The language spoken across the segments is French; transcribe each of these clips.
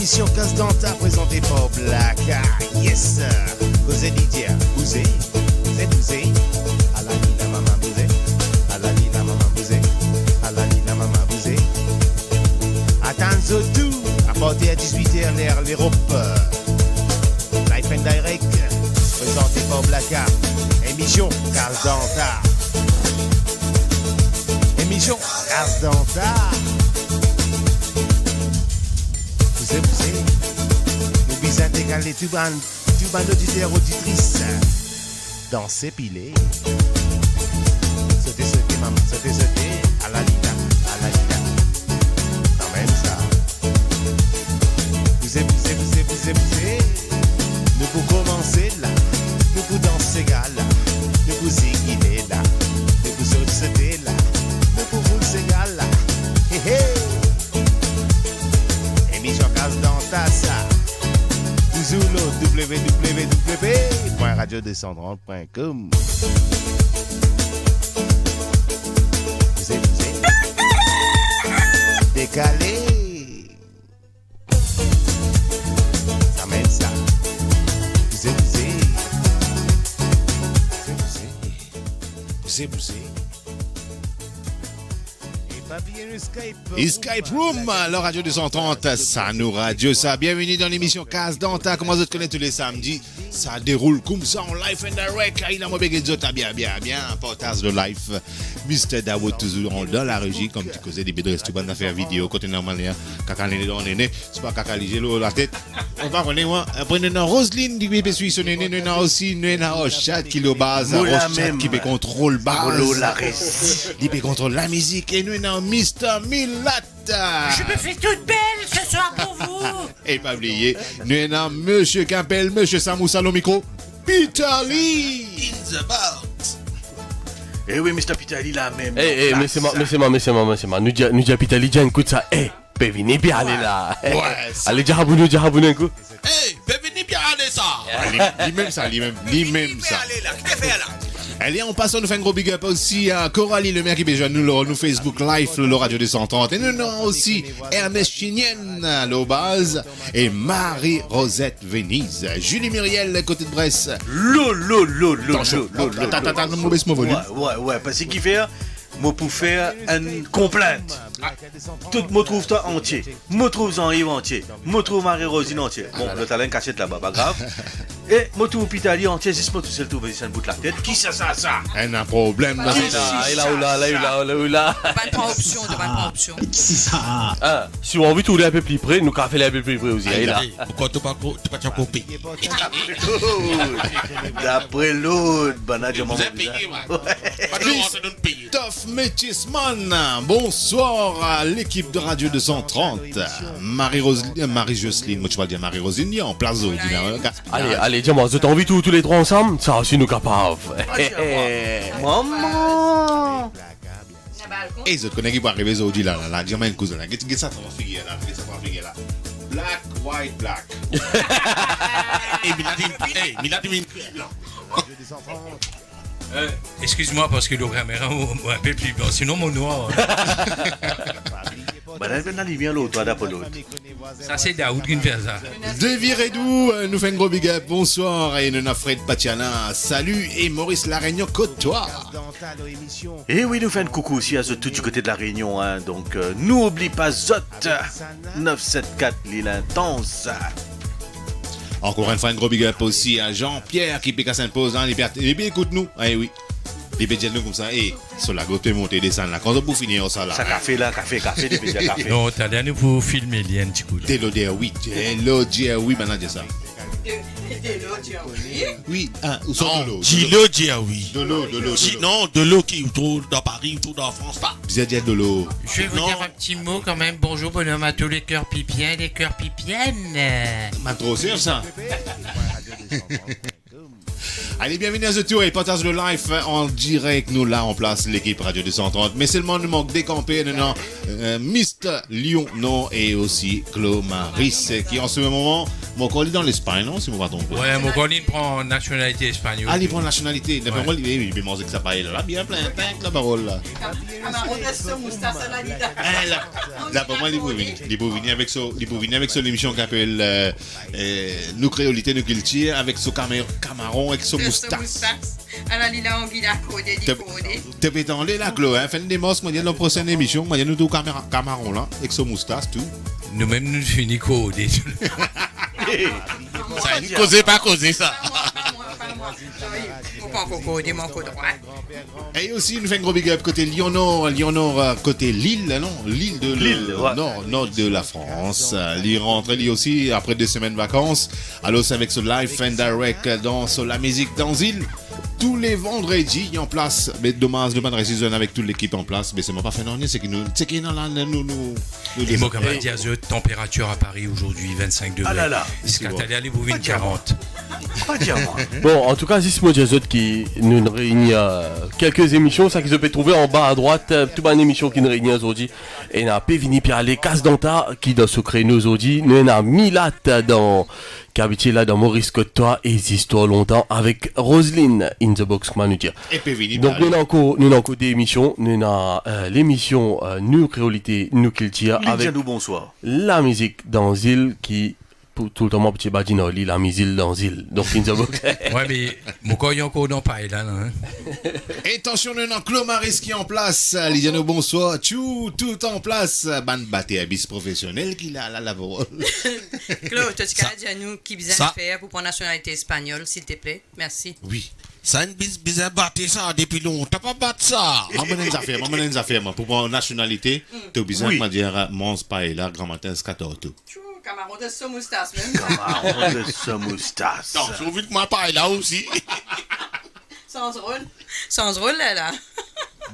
l'émission Casse Danta présentée par Black. Ah, yes, vous êtes Lydia, vous êtes. À la lila maman bouzé, à la lila maman bouzé, à la lila maman bouzé. Attends tout, à partir de 18h l'air l'Europe. Life and Direct, présenté par Black. Émission Casse Danta. Émission Casse Danta. Vous nous bisons d'égaler tout ban auditeurs auditrices. Danser pilé. Sauter, maman, sauter, à la lila, quand même ça. Vous nous pour commencer là, nous pour danser là, nous pour ziguiner là, nous pour sauter là, nous pour vous là. Hé hé. Émission Casse Danta ça. Zoulo, www.radio230.com. Vous êtes décalé. Ça mène ça. Vous êtes Et Skype Room, la radio 230, ça nous radio ça. Bienvenue dans l'émission Casse Danta. Comment vous connaissez tous les samedis? Ça déroule comme ça en live and direct. Il a bien, portage de live. Mr. Dawood toujours dans la régie, comme tu causais des bidons, tu vas faire vidéo, côté normalement, caca néné dans néné, c'est pas caca léger la tête. On va connaître moi. Après, nous avons Roselyne du bébé suisse, nous avons aussi, nous avons Rochat qui le base, Rochat qui peut contrôle base, qui peut contrôle la musique, et nous avons Mr. Milat. Je me fais toute belle ce soir pour vous. Et pas oublier, nous avons Monsieur Campbell, Monsieur Samoussa au micro, Peter Lee. In the boat. Eh oui, Mr. Peter Lee là même. Mais c'est moi. Nous disons Peter Lee, écoute ça. Pévini bien aller là. Ouais. Allez, Jahabounou un coup. Pévini bien aller ça. Lui-même ça. Allez là, qu'est-ce que fait là? Allez, on passe, on nous fait un gros big up aussi à Coralie, le maire qui béjoue nous Facebook Live, le Radio 230. Et nous avons aussi Ernest Chinienne, le base, et Marie-Rosette Venise. Julie Muriel, côté de Bresse. Attends, mauvaise volume. Ouais, parce qu'il fait, moi pour faire une complainte. Tout me trouve toi entier. Me trouve Jean-Yves entier. Me trouve Marie-Rosine entier. Bon, le talent cachette là-bas, pas grave. Et me trouve Pitali entier, juste moi tout seul trouve un bout de la tête. Qui ça? Un problème dans cette Là. Pas de option. Qui c'est ça? Si on a envie de aller un peu plus près, nous avons fait un peu plus près aussi. Pourquoi tu pas copié? D'après l'autre, banade, vous avez payé, moi. Christophe Métisman, bonsoir à l'équipe de Radio 230. Marie-Jocelyne, moi tu vas dire Marie-Rosine, en place d'ordinaire. Allez, dis-moi, vous avez envie tous les trois ensemble? Ça aussi nous capables. Maman! Et ils connaissent qui vont arriver aujourd'hui là, dis-moi une cousin là. Qu'est-ce que ça va figurer là? Black, white, black. Excuse-moi parce que le caméra est un peu plus bas, sinon mon noir. Ça c'est Daoud qui fait ça. Devi Redou nous fait un gros big up, bonsoir. Et nous Fred Patiana, salut. Et Maurice La Réunion, côte-toi. Et oui, nous faisons un coucou aussi à Zot tout du côté de la Réunion. Donc, n'oublie pas Zot 974 l'île intense. Encore une fois, un gros big up aussi à Jean-Pierre qui pique à Sainte-Pose. Il écoute-nous. Ah oui. Il peut dire nous comme ça. Et sur la gauche, monter, descendre là. Quand on peut finir ça là. Ça café, il peut dire café. Non, t'as dernier pour filmer les un petit coup. Délodère, oui, maintenant dis ça. Oui, où sont de l'eau? Gilo dia oui. De l'eau. Non, de l'eau qui autour dans Paris, autour dans France, pas. Vous avez dit de l'eau. Je vais vous dire un petit mot quand même. Bonjour, bonhomme à tous les cœurs pipiens, les cœurs pipiennes. M'a trop sûr ça. Allez, bienvenue à The Tour et partage le live en direct. Nous, là, on place l'équipe Radio 230. Mais seulement, nous manque décampé, non, Mr. Lyon, non, et aussi Claude Maris, qui en ce moment, mon collègue dans l'Espagne, non, si vous ne me trompez. Ouais, mon collègue prend nationalité espagnole. Ah, il prend la nationalité. D'après moi, il peut manger que ça paille là, bien plein, la parole là. Là, pour moi, il peut venir avec son émission qui s'appelle Nous créolité, nous culture, avec son camaron, avec son moustache. Alors, il a envie d'accoder, T'es pétant là, Claude, hein, fin des mosques, moi, il y a la prochaine émission, moi, il y a nous tout camaron là, avec son moustache, tout. Nous-mêmes, nous finissons coder. Ça, ne causez pas causer ça. Faut pas encore coder mon coup droit. Et aussi, nous faisons un gros big up côté Lyon-Nord, côté Lille, non? Lille de ouais. nord de la France. Il rentre, lui aussi, après 2 semaines de vacances. Alors, c'est avec ce live and direct dans la musique dans île. Tous les vendredis, il y a en place. Mais dommage de pas de saison avec toute l'équipe en place. Mais c'est pas fait non, c'est qui nous Et moi, comme on dit, température à Paris aujourd'hui, 25 degrés. Ah là là. Est-ce que t'allais aller vous 40? Pas dire moi. Bon, en tout cas, si c'est moi qui nous réunit quelques émissions, ça qu'ils ont pu trouver en bas à droite, toute une émission qui nous réunit aujourd'hui. Et on a Pévini Pierre Casse Danta qui dans ce créneau aujourd'hui. Nous on a Milat qui habite là dans Maurice Côte-Toi et les histoires longtemps avec Roselyne in the box, comment nous dire. Et Pévini. Donc nous avons encore des émissions. Nous avons l'émission Nous créolité, nous culture avec bonsoir. la musique dans île qui pour tout le temps, mon petit badinoli, la misile dans île. Donc, in the box. Ouais, mais mon coyon encore dans paille là, hein. Attention, nous avons Claude Maris qui est en place. Lydiano, bonsoir. Tout en place. Ban batté à bis professionnel qui a la parole. Claude, tu as dit à nous qui besoin de faire pour prendre nationalité espagnole, s'il te plaît. Merci. Oui. Ça une bizarre battre ça depuis longtemps, pas battre ça. Maman des affaires, pour prendre nationalité, tu as besoin de dire Mons Paella, grand matin, 14 tout. Camarade de ce moustache même. Camarade de ce moustache. Non, je veux que moi Paella aussi. Sans rôle là.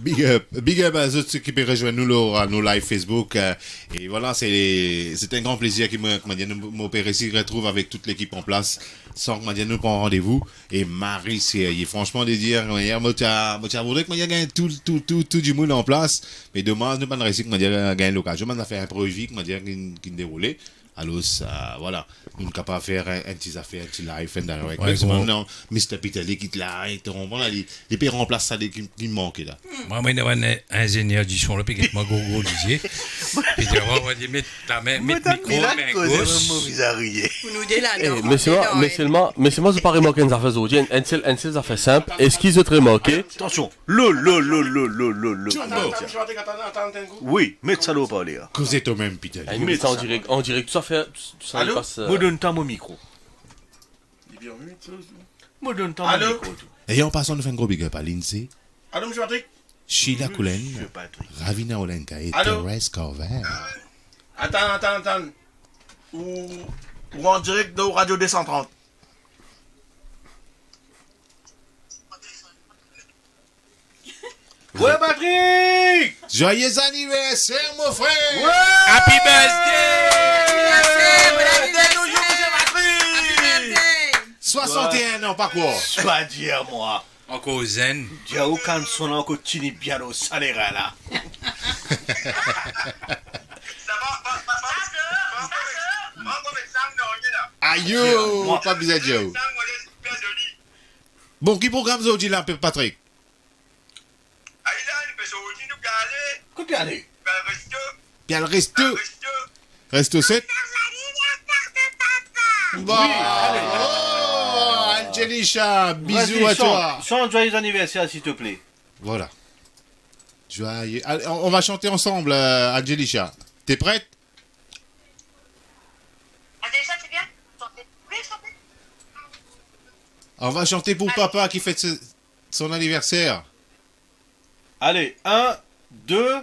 Big up à ceux qui peuvent rejoindre nous à nos live Facebook. Et voilà, c'est un grand plaisir que m'opérer ici retrouve avec toute l'équipe en place. Sans que nous prend rendez-vous. Et Marie, c'est franchement de dire, je voudrais que gagne tout du monde en place. Mais dommage, nous pas réussir que gagner l'occasion. On a fait un projet qui déroulait. Alors, ça, voilà, nous sommes capables de faire un petit affaire, un petit live, un direct. Ouais, maintenant, Mr. Pitali qui est là, il peut remplacer ça qui manque là. Moi, je suis un ingénieur du son, là, puis je gogo disiez. Puis on va mettre la main, mettre le micro, main gauche. Vous nous déladons. Mais seulement, je parle de qu'une affaire aujourd'hui, une affaire simple. Est-ce qu'ils ont remarqué? Attention, oui, mettez ça là au parler. Causez toi-même, Pitali. En direct, tout ça fait. Allô? Me donne ta mon micro. Me donne ta mon micro. Et en passant, nous faisons un gros big up à Lindsay, Allô, monsieur Patrick? Sheila Coulen, Monsieur Patrick. Ravina Olenka et Allô? Thérèse Corver. Attends. Ou en direct de Radio 230. Ouais, Patrick! Joyeux anniversaire, mon frère! Happy birthday! 61 ans, pas quoi? Pas dire moi. Encore zen. Dia aucun son encore tini bien au salaire là. Aïe, pas besoin de Joe. Bon, qui programme aujourd'hui là, Patrick? Écoute, allez. Puis le resto 7. Bon, Angelica, bisous à toi. Chante joyeux anniversaire, s'il te plaît. Voilà. Joyeux. Allez, on va chanter ensemble, Angelica. T'es prête? On va chanter pour papa qui fête son anniversaire. Allez, 1, 2,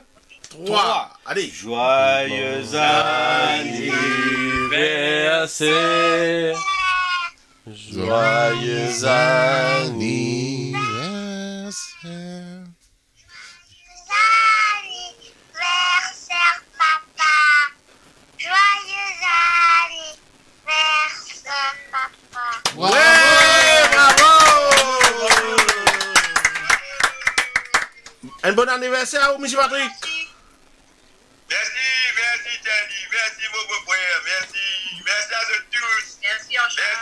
3. Allez. Joyeux anniversaire. Joyeux anniversaire. Anniversaire, papa. Joyeux anniversaire, papa. Ouais, bravo! Un bon anniversaire, M. Patrick. Merci, Teddy. Merci, mon beau-frère. Merci. Merci à eux tous. Merci, Anchal.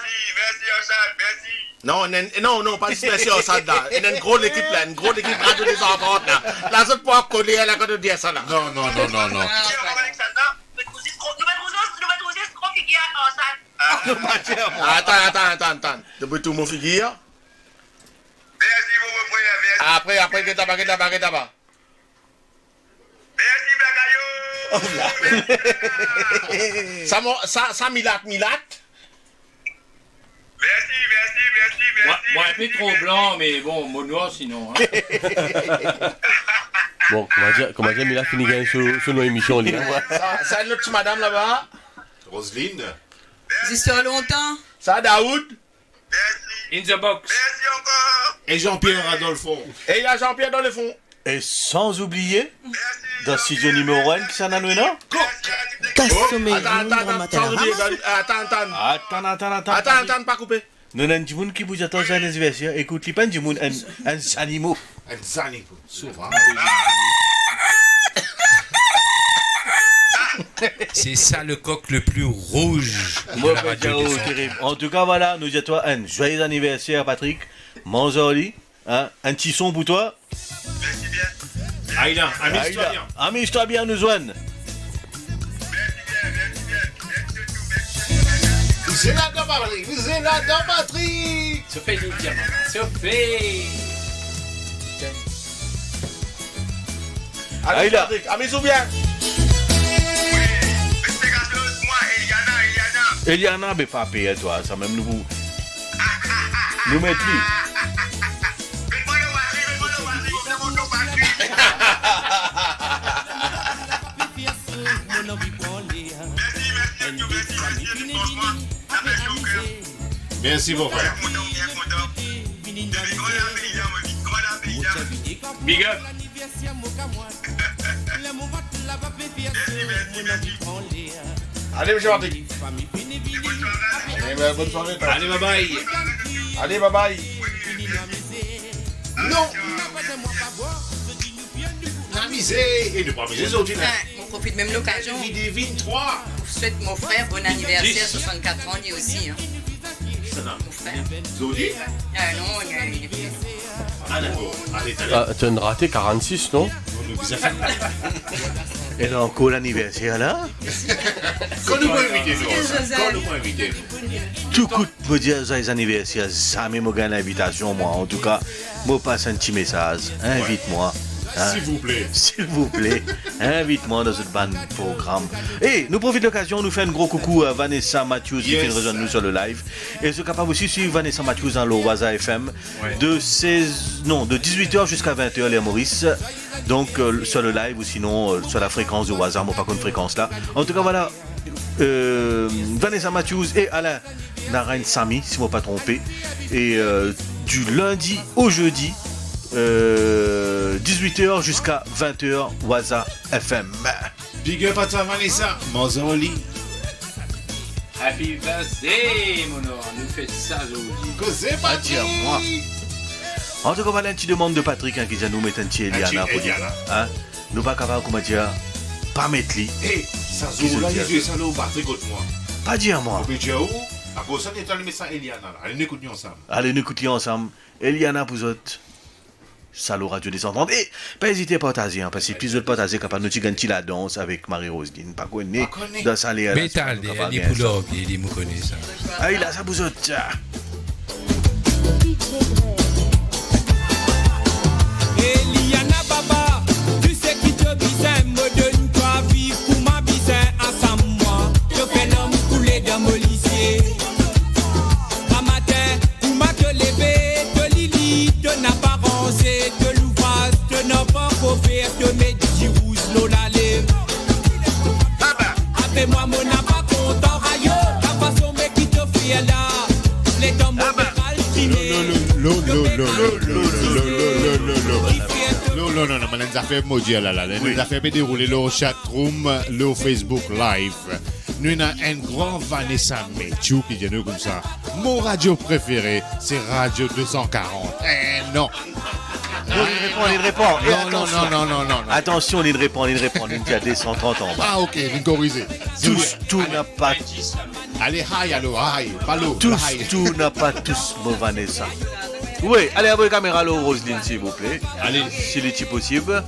Merci. Non, pas merci au Sad là. Il y a une grosse équipe là, une grosse équipe Radio des Enfants là. La seule fois qu'on est là, quand on dit ça là. Non. Attends. Depuis tout mon figure. Merci, mon beau-frère. Après, que tabac. Merci, Bagayo. Ça, Milat. Moi, un peu trop blanc, mais bon, mot noir sinon. Hein. Bon, comment dire, Mila finit gagne sur nos émissions, les gars. Ça, notre petite madame là-bas. Roselyne. J'histoire longtemps. Ça, Daoud. In the box. Merci encore. Et Jean-Pierre Adolfo. Et il y a Jean-Pierre dans le fond. Et sans oublier, dans studio numéro 1, qui s'en a nous, non? Attends, pas couper. Nous avons du monde qui vous attend à l'anniversaire. Écoute, il n'y a pas du monde, un animal. Un zanico. Souvent. C'est ça le coq le plus rouge de Moi, la radio du centre. terrible. En tout cas, voilà, nous disons toi un joyeux anniversaire, Patrick. Manzoli, hein, un petit son pour toi. Merci bien. Aïda, amuse-toi bien. Amuse-toi bien, nous joignent. Vous êtes là-dedans, Patrick. Sophie les diamants. Sophie. Allez, Aïda. Patrick, amuse-vous bien. Eliana, mais pas payer, toi. Ça même nous. Nous mettons lui. Merci, mon frère. Big up. Allez, M. Patrick. Bonne soirée. Allez, bye bye. Allez, bye bye. Non. Amusez. Et ne pas amuser les autres. On profite même de l'occasion. Des 23. Je souhaite mon frère bon anniversaire, 64 ans, lui aussi. Hein. Mon frère. Zodi. Non, il est plus. Ah, d'accord. Allez, Ah, tu as une raté 46, non? Et là, encore l'anniversaire, là. Quand nous pouvons inviter, Tout coûte me dire joyeux anniversaire. Ça m'a gagné l'invitation, moi. En tout cas, moi, passe un petit message. Invite-moi. Hein? S'il vous plaît. S'il vous plaît, invite-moi dans cette bande programme. Et nous profitons de l'occasion, nous faisons un gros coucou à Vanessa Matthews qui vient rejoindre nous sur le live. Et je suis capable aussi de suivre Vanessa Matthews dans l'Owaza FM de 18h jusqu'à 20h, les Maurice. Donc sur le live ou sinon sur la fréquence de Owaza, moi pas contre fréquence là. En tout cas, voilà. Vanessa Matthews et Alain Narain Sami, si je ne m'ai pas trompé. Et du lundi au jeudi. 18h jusqu'à 20h, Waza FM. Big up à toi, Vanessa. Manzoli. Happy birthday, mon or. Nous faites ça aujourd'hui. Causez, Patrick. Moi. En tout cas, voilà un petit demande de Patrick hein, qui dit nous mettre un petit Eliana pour dire. Hein? Nous pas capable, comment dire, pas mettre lui. Hé, ça se là, les yeux, ça nous Patrick contre moi. Pas dire moi. Au budget où? À cause de ça, il y a le message Eliana là. Allez, nous écoutons ensemble. Allez, nous écoutons ensemble. Eliana pour autres. Salaud Radio des Ententes. Et pas hésiter à partager, hein, parce que plus de partager, capable nous tirer la danse avec Marie-Roselyne. Pas connaître. Dans ça, les. Métal, les poulots, les mou connaissent ça. Ah, il a ça pour autres. Eliana Baba, tu sais qui te bisait, me donne-toi vivre pour ma bisée ensemble moi. Je fais l'homme couler dans mon lycée. Un matin, pour ma te lever, de Lili, de n'apparence, de l'ouvrage, de n'en pas qu'au faire, de mes rouges, l'eau la lève. Appelle-moi mon pas content, rayo, la façon mais qui te fait là. Les tombes Non, mais nous avons fait maudire là. Nous avons fait dérouler le chat room, le Facebook live. nous avons un grand Vanessa Mathieu qui vient nous comme ça. Mon radio préféré, c'est Radio 240. Eh non. Il répond. Et Non. attention, il répond. Il a des 130 ans. Ah, ok, vous corrigez. Tout n'a pas... Allez, hi, allô, hi. Pas l'eau. Tout n'a pas tous Vanessa. Oui, allez, à la caméra, Roselyne, s'il vous plaît. Allez. S'il est possible.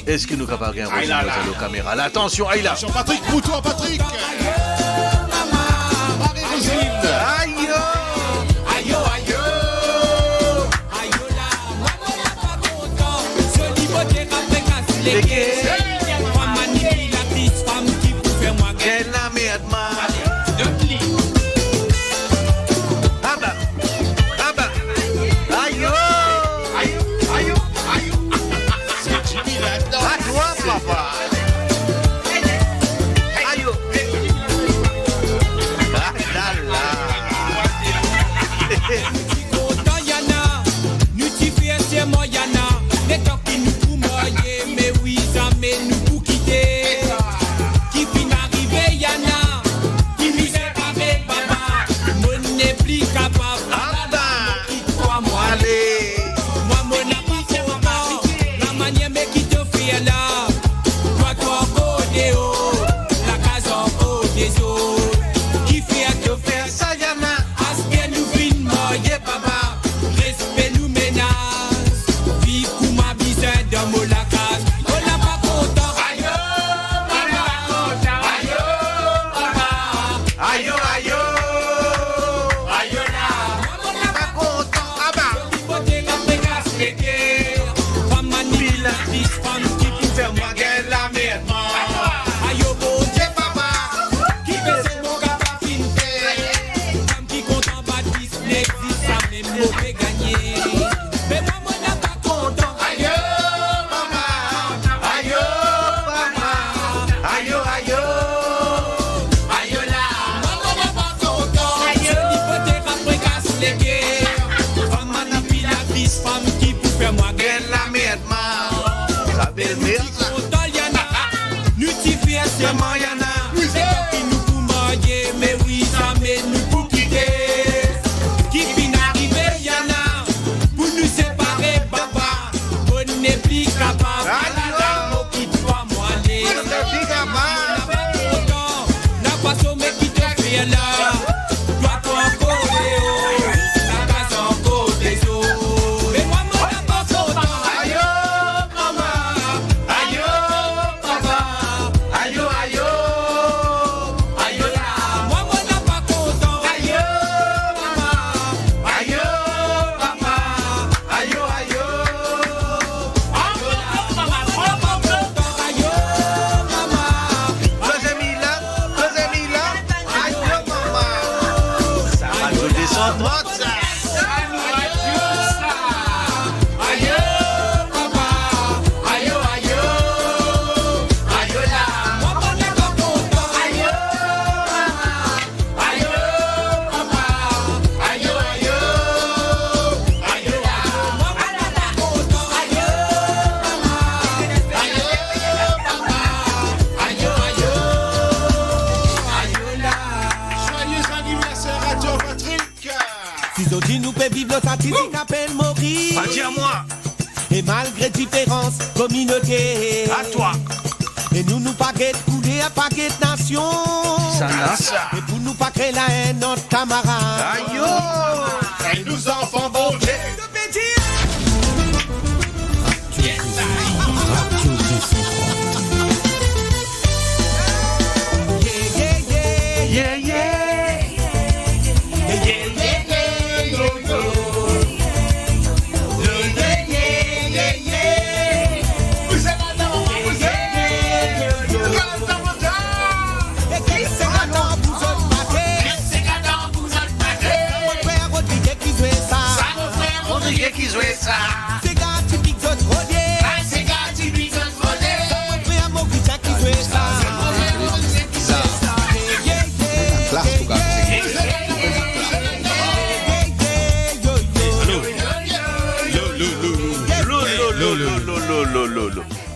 Est-ce que nous avons un Roselyne à la caméra? Là, attention, aïe là. Attention, Patrick, pour toi, Patrick. Marie-Roselyne. Aïe, aïe, aïe. Femme manipulatrice, femme qui vous fait moi Quelle la merde, man. C'est Jimmy là-dedans. À toi, papa. Aïe. content Yana, nous t'y fiers c'est moi Yana. Les temps qui nous pour marier, mais oui ça met nous pour quitter. Qui fin arrivé Yana, qui nous séparé papa, mon n'est plus capable. Quitte-toi moi, moi mon ami c'est maman, la manière mais qui te fait là. Toi au déo, la case au des autres. Qui fait à te faire ça Yana? Aspect nous fin marier papa, respect nous menace. Vive pour ma bise dans mon la case, on n'a pas content. Aïe, maman, aïe, papa, aïe, là, on n'a pas content. Ah bah, beauté la précace les guerres, femme manipulatrice, femme qui peut faire moi gueule la merde. Aïe, bon Dieu papa, qui fait c'est mon gars pas fin fait. Femme qui content Baptiste n'existe ça même mauvais gagner. Mais moi on n'a pas content. Aïe, maman, aïe, papa, aïe, là, on n'a pas content. Aïe, beauté la précace les guerres, femme manipulatrice, femme qui peut faire moi gueule la merde. La belle merde. Nous t'y fiers c'est moi Yana. C'est toi qui nous pour marier, mais oui ça met nous pour quitter. Qui fin arrivé Yana, pour nous séparer papa, on n'est plus capable. La dame quitte-toi moi les. On n'est plus capable. N'a pas sommé qui te fait là. Toi encore Léo, la base encore des eaux. Mais moi mon n'a pas content. Aïe maman, aïe papa, aïe là, moi mon n'a pas content. Aïe maman, aïe papa, aïe là, moi mon n'a pas content. Aïe maman, Deuxième là, aïe maman. Ça va nous descendre. aïe papa, aïe là, moi mon n'a pas content. Aïe maman, aïe papa, aïe là, moi mon n'a pas content. Aïe là. Joyeux anniversaire à toi, Patrick. Si Zodi nous fait vivre notre statistique à peine mourir. Pas dire moi. Et malgré différences, communauté. À toi. Et nous pas guette couler à paquet de nations. Ça n'a ça. Et pour nous pas créer la haine notre camarade. Aïe. Et nous enfants bon Dieu. Qui jouait ça? C'est gars typique d'autres rodiers. C'est gars typique d'autres rodiers. Mon frère mon qui jouait ça.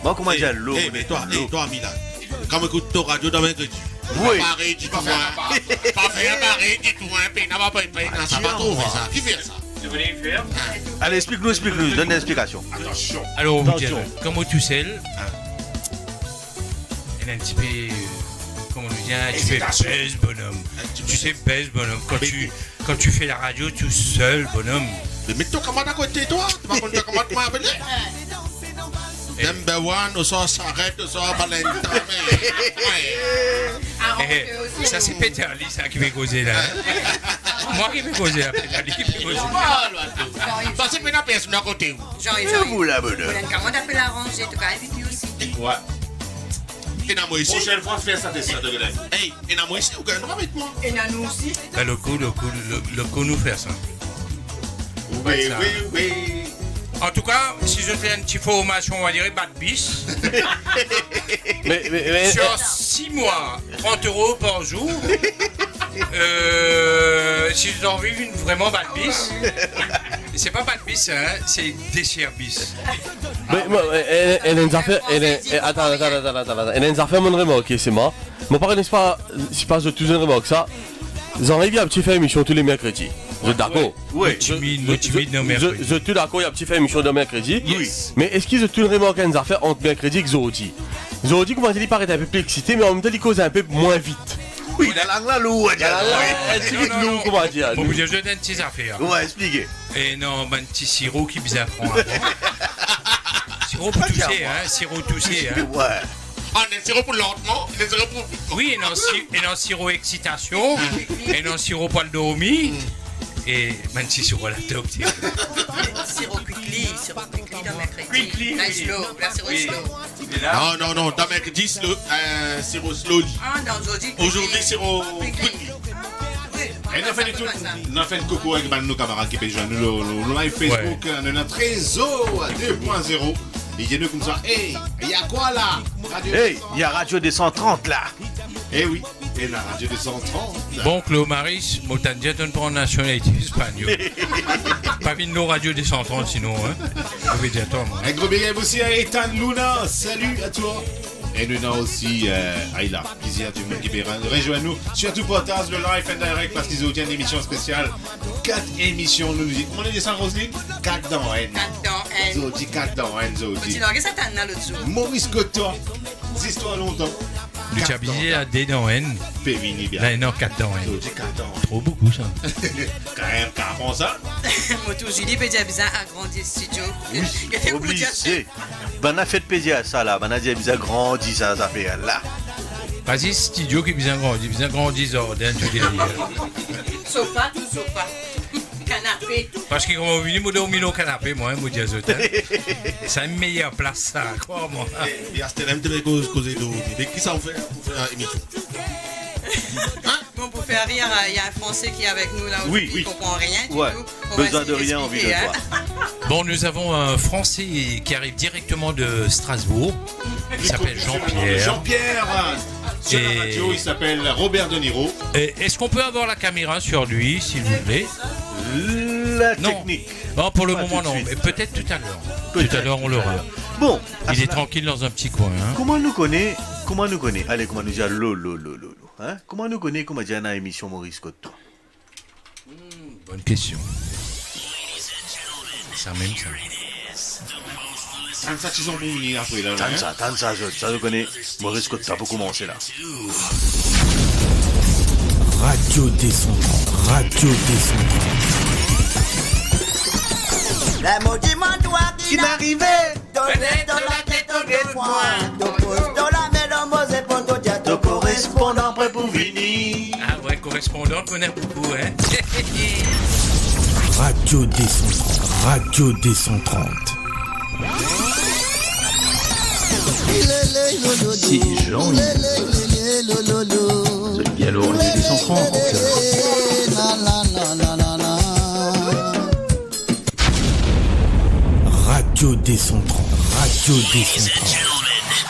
Moi, comment j'ai l'eau? Mais toi, Milan, Comme écoute ton radio dans mercredi. Oui. Pas pareil du tout, hein. Pas faire pareil du tout, hein. Puis n'a pas ça va trouver ça. Qui fait ça? Tu voulais faire? Allez, explique-nous, donne une explication. Attention. Alors, Attention. comme tu sais, il est un petit peu, comment on dit, un petit peu baise, bonhomme. Tu sais, baise, bonhomme. Quand tu fais la radio tout seul, bonhomme. Mais mets-toi comment à côté toi? Tu vas compter comment tu m'as appelé? Number one, on sort s'arrête, on sort Valentin. Ça, c'est Peter Lee, ça, qui va causer là. Moi qui vais causer là, Peter Lee qui va causer. Ça, c'est pas personne à côté. Jean-Yves, Vous la bonne. comment t'appelles l'arranger? Tu vas inviter aussi. Ouais. Et dans moi ici. Prochaine fois, fais ça de ça de là. Hey, et dans moi ici, vous gagnez avec moi. Et dans nous aussi. Ben, le coup nous fait ça. Oui. En tout cas, si je fais une petite formation, on va dire bad bis. Mais Sur 6 mois, 30 € par jour. Si je dois vivre une vraiment bad bis, c'est pas bad bis, hein, c'est dessert bis. elle a une affaire, attends, elle a une affaire, mon remarque, c'est moi. Mon père n'est pas, si pas de tous une remarque ça. J'en ai vu un petit fait émission tous les mercredis. Vous êtes d'accord? Oui. Timide, non, mercredi. Je suis d'accord, il y a un petit fait émission de mercredi. Oui. Mais est-ce qu'ils ont tout remarqué une affaire entre mercredi et Zodi? Zodi, comment il paraît un peu plus excité, mais en même temps, il cause un peu moins vite. Oui, la langue là, l'eau, un petit peu nous, comment dire? Bon, je donne une petite affaire. Ouais, expliquez. Et non, un petit sirop qui vous apprend. Sirop pour tousser, hein, sirop toussé, hein. Ouais. Ah, un sirop pour lentement, un sirop pour... Oui, et non sirop excitation, et non sirop poil dormi, et un petit sirop la top. Sirop quickly dans mercredi. La sirop slow. Non, dans mercredi, sirop slowly. Ah, dans aujourd'hui, sirop quickly. Et nous fait tout, nous fait coucou avec nos camarades qui payent le live Facebook, notre réseau 2.0. Et il y a comme ça, hey, il y a quoi là? Hey, il y a Radio 230 là. Eh oui, et la Radio 230. Bon, Claude Maris, Motandia donne pour nationalité espagnole. Pas vite nos Radio 230 sinon, hein. Je vais dire attends. Un gros big up aussi à Ethan Luna, salut à toi. Et nous avons aussi Aïla, plaisir du monde qui peut rejoindre nous. Surtout partage le live and direct parce qu'ils ont une émission spéciale. 4 émissions, nous disons. Comment on dit ça, Roselyne? 4 dans N. 4 dans N. Zodi, 4 dans N, Zodi. Qu'est-ce que t'as l'autre jour? Maurice Coton, 10 histoires longtemps. Le Chabisé a D dans N. Pévini bien. Là, non, 4 dans N. Zodi, 4 dans N. Trop beaucoup ça. Quand même, quand ça. Moi, tout, Julie, peut dire bizarre agrandi le studio. Oui, obligé. Ben, on a fait plaisir à ça là. Ben, on a dit bizarre grandi ça fait là. Vas-y, studio qui est bien grandi, Zordin, tu dis. Sofa, tout sofa. Canapé. Parce que quand on vient, moi, dormir au canapé, moi, moi, dis c'est une meilleure place, ça, crois-moi. Il y a un petit peu causé d'eau. Mais qui ça fait pour faire émission? Bon, pour faire rire, il y a un Français qui est avec nous là Oui, qui ne comprend rien du tout. Besoin de rien, envie de toi. Bon, nous avons un Français qui arrive directement de Strasbourg. Il s'appelle Jean-Pierre. Jean-Pierre, sur la radio, il s'appelle Robert De Niro. Est-ce qu'on peut avoir la caméra sur lui, s'il vous plaît? La technique. Non, pour le moment, non. Mais peut-être tout à l'heure. Tout à l'heure, on l'aura. Bon. Il est tranquille dans un petit coin. Hein. Comment nous connaît? Allez, comment nous dire lolo. Hein? Comment nous connaît? Comment dire dans l'émission Maurice Coton? Bonne question. Ça même ça. Ça, ils ont venir après là. Tant ça, nous connaît. Maurice Coton, ça peut commencer là. Radio Descendant, Radio Descendant. La maudiment doigt qui n'arrivait, donnez dans la tête au défoin, t'oppose dans la main dans vos épaules, t'au dia, t'au correspondant prêt pour venir. Ah ouais, correspondant, connaît beaucoup, hein. Radio Descendant, Radio Descendant. C'est Jean. C'est bien le Radio Descendant. Radio Descendant, Radio Descendant.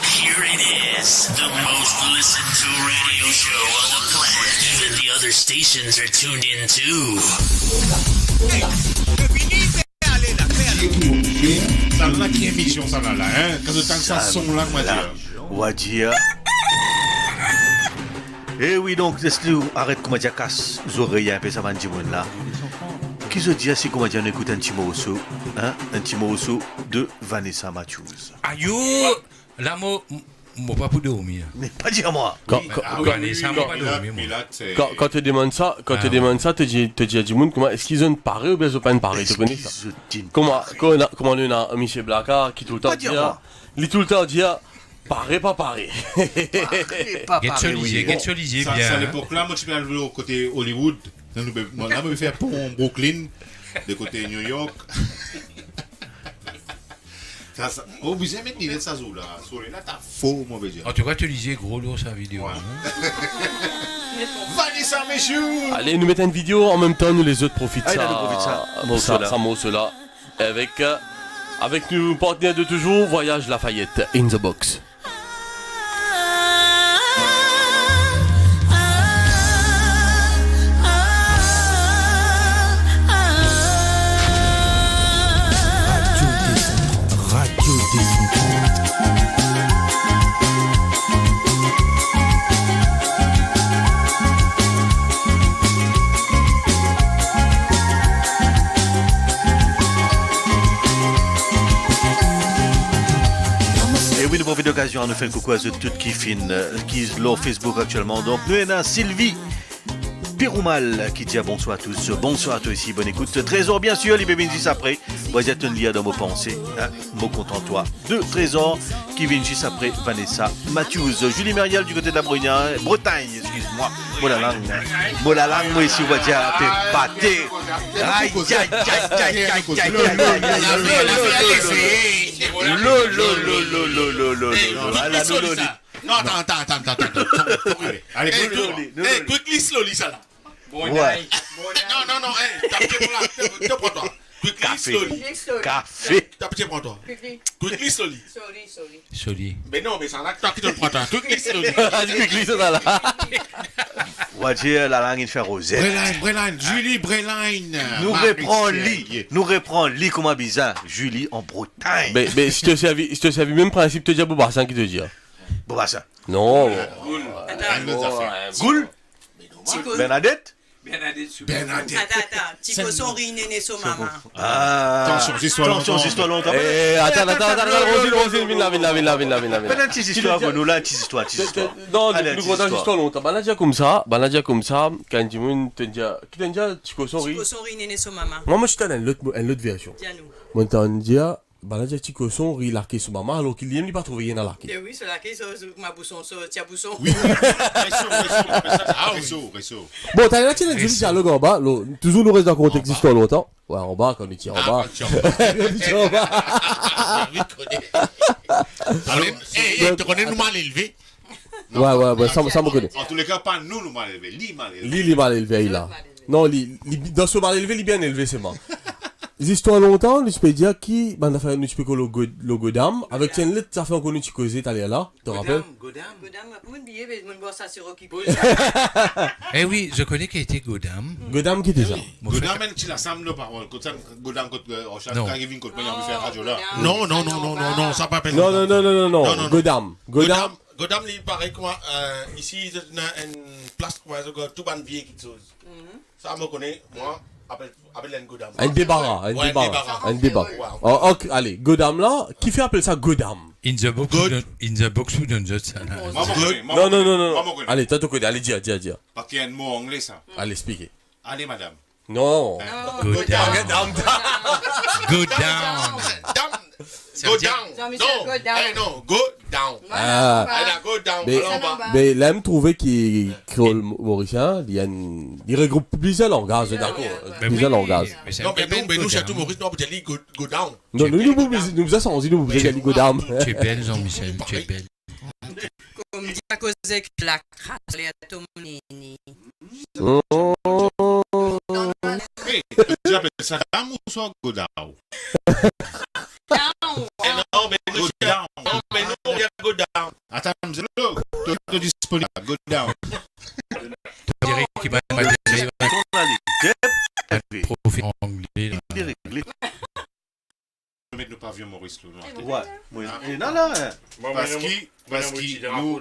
Here it is, the most listened to radio show on the planet. Even the other stations are tuned in too. Ça là qui émission ça là, hein? Quand le temps que ça sonne là, moi dire. On va dire. Et oui, donc, est-ce que arrête comment dire casse les oreilles un peu, ça va dire là. Qui se dit si comment dire on écoute un petit morceau, hein, un petit morceau de Vanessa Matthews. Aïe, là, moi pas pour dormir. Mais pas dire moi. Quand tu demandes ça, tu dis à Jimoun, comment est-ce qu'ils ont paré ou bien ils ont pas paré, tu connais ça? Comment on a un Michel Blacard qui tout le temps dit, il tout le temps dit, paré, pas paré. Get solisé, bien. C'est à l'époque là, moi je suis allé au côté Hollywood. Là, je vais faire pour Brooklyn, de côté New York. Oh, vous aimez dire ça, là. Là, t'as faux, moi, je veux dire. En tout cas, tu lisais gros lourd sa vidéo. Vanessa, messieurs! Allez, nous mettons une vidéo en même temps, nous les autres profitent ça. Ça, morceau-là. Avec nos partenaires de toujours, Voyage Lafayette, In the Box. Et oui, nous profitons d'occasion à nous faire coucou à ceux toutes qui finissent qui sont sur Facebook actuellement. Donc, nous avons Sylvie Péroumal qui dit bonsoir à tous. Bonsoir à toi ici, bonne écoute. Trésor, bien sûr, les bébés juste après. Vous êtes un lien dans vos pensées. Hein? Mot content toi. De Trésor qui viennent juste après Vanessa Matthews. Julie Mérial du côté de la Bretagne, excuse-moi. Moi la langue, moi ici, on va dire, t'es batté. Aïe, aïe, aïe, aïe, aïe, aïe. Non, attends. Allez, quickly, slowly, ça là. Ouais. Non, t'as pour toi. Quickly, slowly. Café. T'as petit pour toi. Quickly, slowly. Soli. Mais non, mais ça là, t'as qui te prend toi. Quickly, slowly. Quickly, ça là. On va dire la langue, il fait rosette. Breline, Julie Breline. Nous reprend Lee comme un bizarre. Julie en Bretagne. Mais si tu te servi même principe, tu dis à Bobassin qui te dit. Bobassin. Non. Goul. Bernadette. Attends. Tico son ri néné so maman. Attention, histoire longtemps. Attends, Rosine, viens là. Fais une petite histoire pour nous là, une petite histoire. Non, nous comptons l'histoire longtemps. Banadia comme ça, quand Jimoun te dit, qui te dit, Tico son ri néné so maman. Moi, je t'en ai une autre version. Tiens-nous. Moi, t'en dis, Banadia Tico son ri larqué sur maman, alors qu'il n'y a pas trouvé rien à larquer. Oui, c'est larqué, ma bousson, tia bousson. Oui. Réseau. Bon, t'as là, tu as un joli dialogue en bas, toujours nous reste dans le contexte histoire longtemps. Ouais, en bas, quand on est en bas. Alors, tu connais nous mal élevé? Ouais, ça me connaît. En tous les cas, pas nous mal élevé, Li mal élevé. Li mal élevé, là. Non, dans ce mal élevé, il est bien élevé, c'est moi. L'histoire longtemps, je peux dire qui, on a fait un petit peu le Godam, avec une lettre, ça fait encore une petite causette, t'allais là, tu te rappelles? Godam, vous me dites, mais je ça sur qui pose. Eh oui, je connais qui était Godam. Godam qui était ça? Godam, tu l'as samedi, par contre, Godam, quand on cherche à arriver, quand on a fait radio là. Non, ça pas peine. Non, Godam. Godam, il paraît que ici, il y a une place où tout le monde vient quelque chose. Ça me connaît, moi. Appelle un Godam. Un débarras. Ok, allez, Godam là, qui fait appeler ça Godam? In the box ou dans the salon. Non. Allez, t'as tout connais, allez, dis. Parce qu'il y a un mot anglais, ça. Allez, expliquez. Allez, madame. Non. Go down. Non, go down. Go down. Mais là, me trouver qu'il créole mauricien, il regroupe plusieurs langages, d'accord. Plusieurs langages. Non, mais nous, chez tout Maurice, nous, on peut dire go down. Non, nous assemblons, nous pouvons dire go down. Tu es belle, Jean-Michel, tu es belle. Comme dit à cause de la crasse, les atomes nini. Tu appelles ça dame ou soit go down? Non, mais nous, on vient go down. Attends, tu es disponible, go down. Tu dirais qu'il va profiter en anglais. Mettre nos pavillons Maurice là. Ouais. Non. Parce que nous,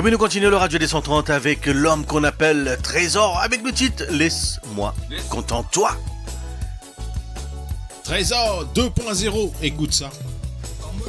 Et oui, nous continuons le Radio des 130 avec l'homme qu'on appelle Trésor, avec le titre Laisse-moi, contente-toi. Trésor 2.0, écoute ça. Mon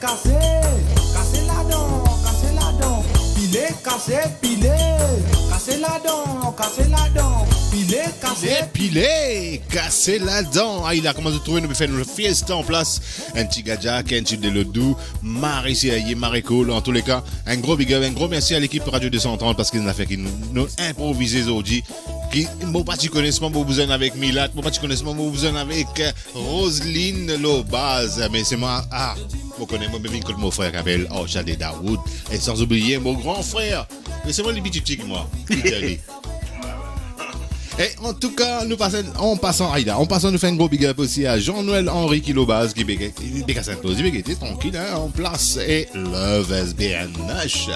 cassé la dent, pilé, cassé, casser la dent, pilé, casser la dent. Ah, il a commencé à trouver, nous peut faire une fiesta en place. Un petit gadjak, un petit de l'eau doux, Marie Siaye, Marie Cool, en tous les cas. Un gros big up, un gros merci à l'équipe Radio 230 parce qu'ils nous a fait qu'ils nous improvisé aujourd'hui. Qui, bon, pas tu connais pas, bon, vous en avec Milat, bon, pas tu connais pas, bon, vous en avec Roselyne Lobaz, mais c'est moi, vous connaissez, moi, bien que mon frère qui s'appelle Orchade Daoud, et sans oublier mon grand frère, mais c'est moi les petits moi, Italie. Et en tout cas, en passant, nous fait un gros big up aussi à Jean-Noël Henri Kilobaz, qui est Saint-Claude, qui était tranquille, hein, en place, et Love SBNH.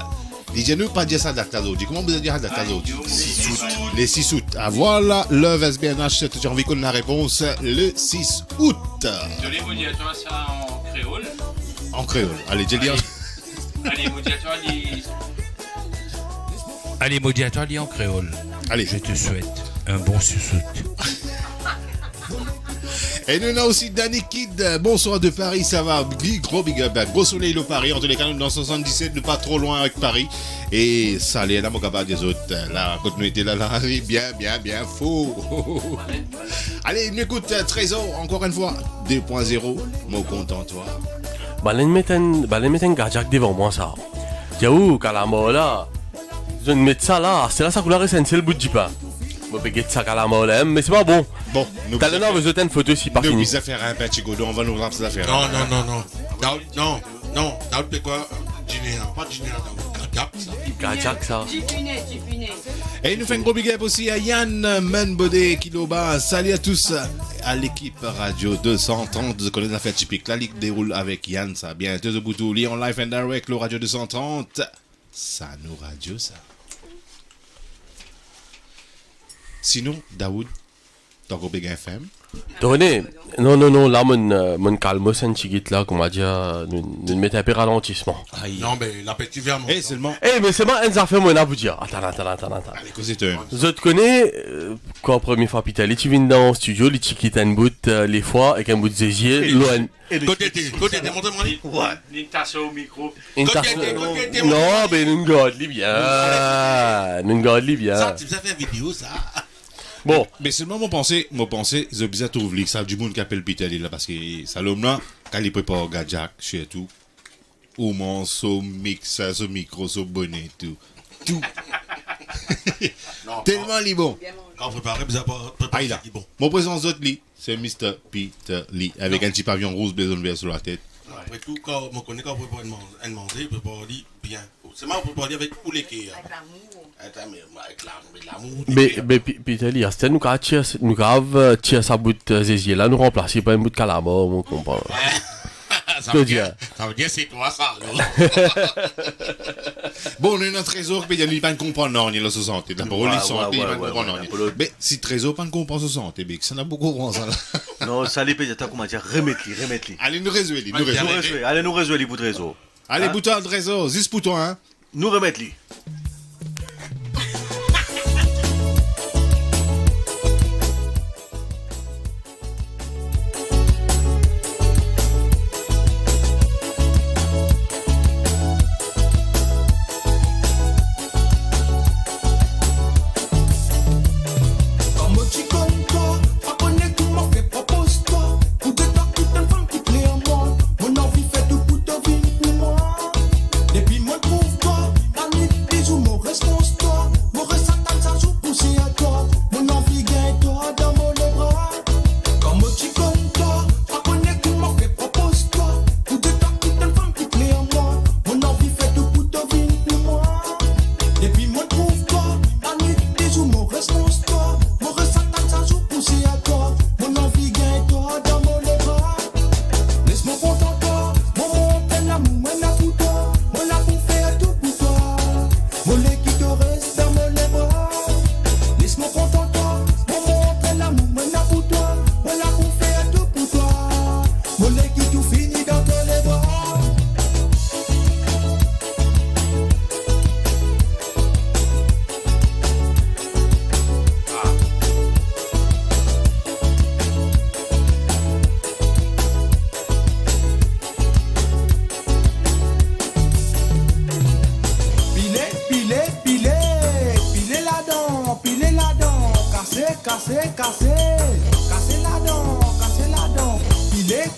Dis-nous pas dire ça d'Actazo. Comment vous allez dire ça d'Actazo? 6 août. Les 6 août. Ah voilà, Love SBNH, j'ai envie qu'on ait la réponse le 6 août. Désolé, vous dites toi ça en créole. En créole. Allez, j'ai dit. Allez, modiatoire en créole. Allez. Je te souhaite un bon 6 août. Et nous avons aussi Danny Kid, bonsoir de Paris, ça va, gros big up, gros soleil au Paris, en tous les cas nous dans 77, nous pas trop loin avec Paris, et ça allait là mon capable des autres, la continuité là, bien faux. Allez, nous écoute Trésor, encore une fois, 2.0, mon content toi. Balen meten gadjak devant moi ça. Tiaou, kalamo là, je vais mettre ça là, c'est là ça couleur essentielle bout de pain. Je vais mettre ça kalamo là, mais c'est pas bon. Bon, nous allons vous une photo si par fini. Nous allons faire un petit godon, on va nous rendre cette affaire. Non. Daoud, c'est quoi? Pas Junior, Gadjak ça. Et nous fait un gros big up aussi à Yann Menbodé Kiloba. Salut à tous à l'équipe Radio 230. Vous connaissez l'affaire typique. La ligue déroule avec Yann, ça bien. Deux Boutou, Lyon Live and Direct, le Radio 230. Ça nous radio ça. Sinon, Daoud, t'as coupé FM? René, non, là, mon calme, c'est un petit là, qu'on m'a dit, nous mettons un peu ralentissement. Non, mais l'appétit vient, mon. Seulement. Mais c'est moi, un affaire, moi, à vous dire. Attends. Allez, qu'est-ce que c'est? Je te connais, quand première fois, Peter, tu viens dans le studio, tu quittes un bout, les fois, avec un bout de zézier, loin. Côté, montre-moi. Ouais. Une tasse au micro. Non, mais nous gardons bien. Ça, tu as fait vidéo, ça. Bon. Mais seulement mon pensée, je bizarre trouve que ça du monde qui appelle Peter là parce que ça l'homme là, quand il prépare gadjak, chez tout, ou mon son mix, son micro, son bonnet, tout. Tellement li bon. Quand vous préparez, vous avez là. Mon présence d'autre lit, c'est Mr. Peter Lee, avec un petit pavillon rose blason vert sur la tête. Après tout, quand on connaît quand vous préparez un manger, vous préparez bien. C'est moi, vous préparez avec tous les quais. Avec l'amour. Mais Peter Lee, c'est nous avons tiré sa bout de zézier là, nous remplacer par un bout de calamar, on comprend. Ça veut dire c'est toi ça. Bon, on a un trésor, mais il n'y a pas de comprendre, non, il y a la santé. D'abord, il santé, il n'y a pas de comprendre, non. Mais si trésor, pas de comprendre sa santé, ça n'a beaucoup de ça là. Non, ça les peut-être comment dire, remettre-les. Allez, nous résoudre. Allez, nous résoudre les bouts de trésor. Allez, bouton de trésor, 10 boutons, hein. Nous remettre-les. Depuis mon trouve pas, la nuit des jours.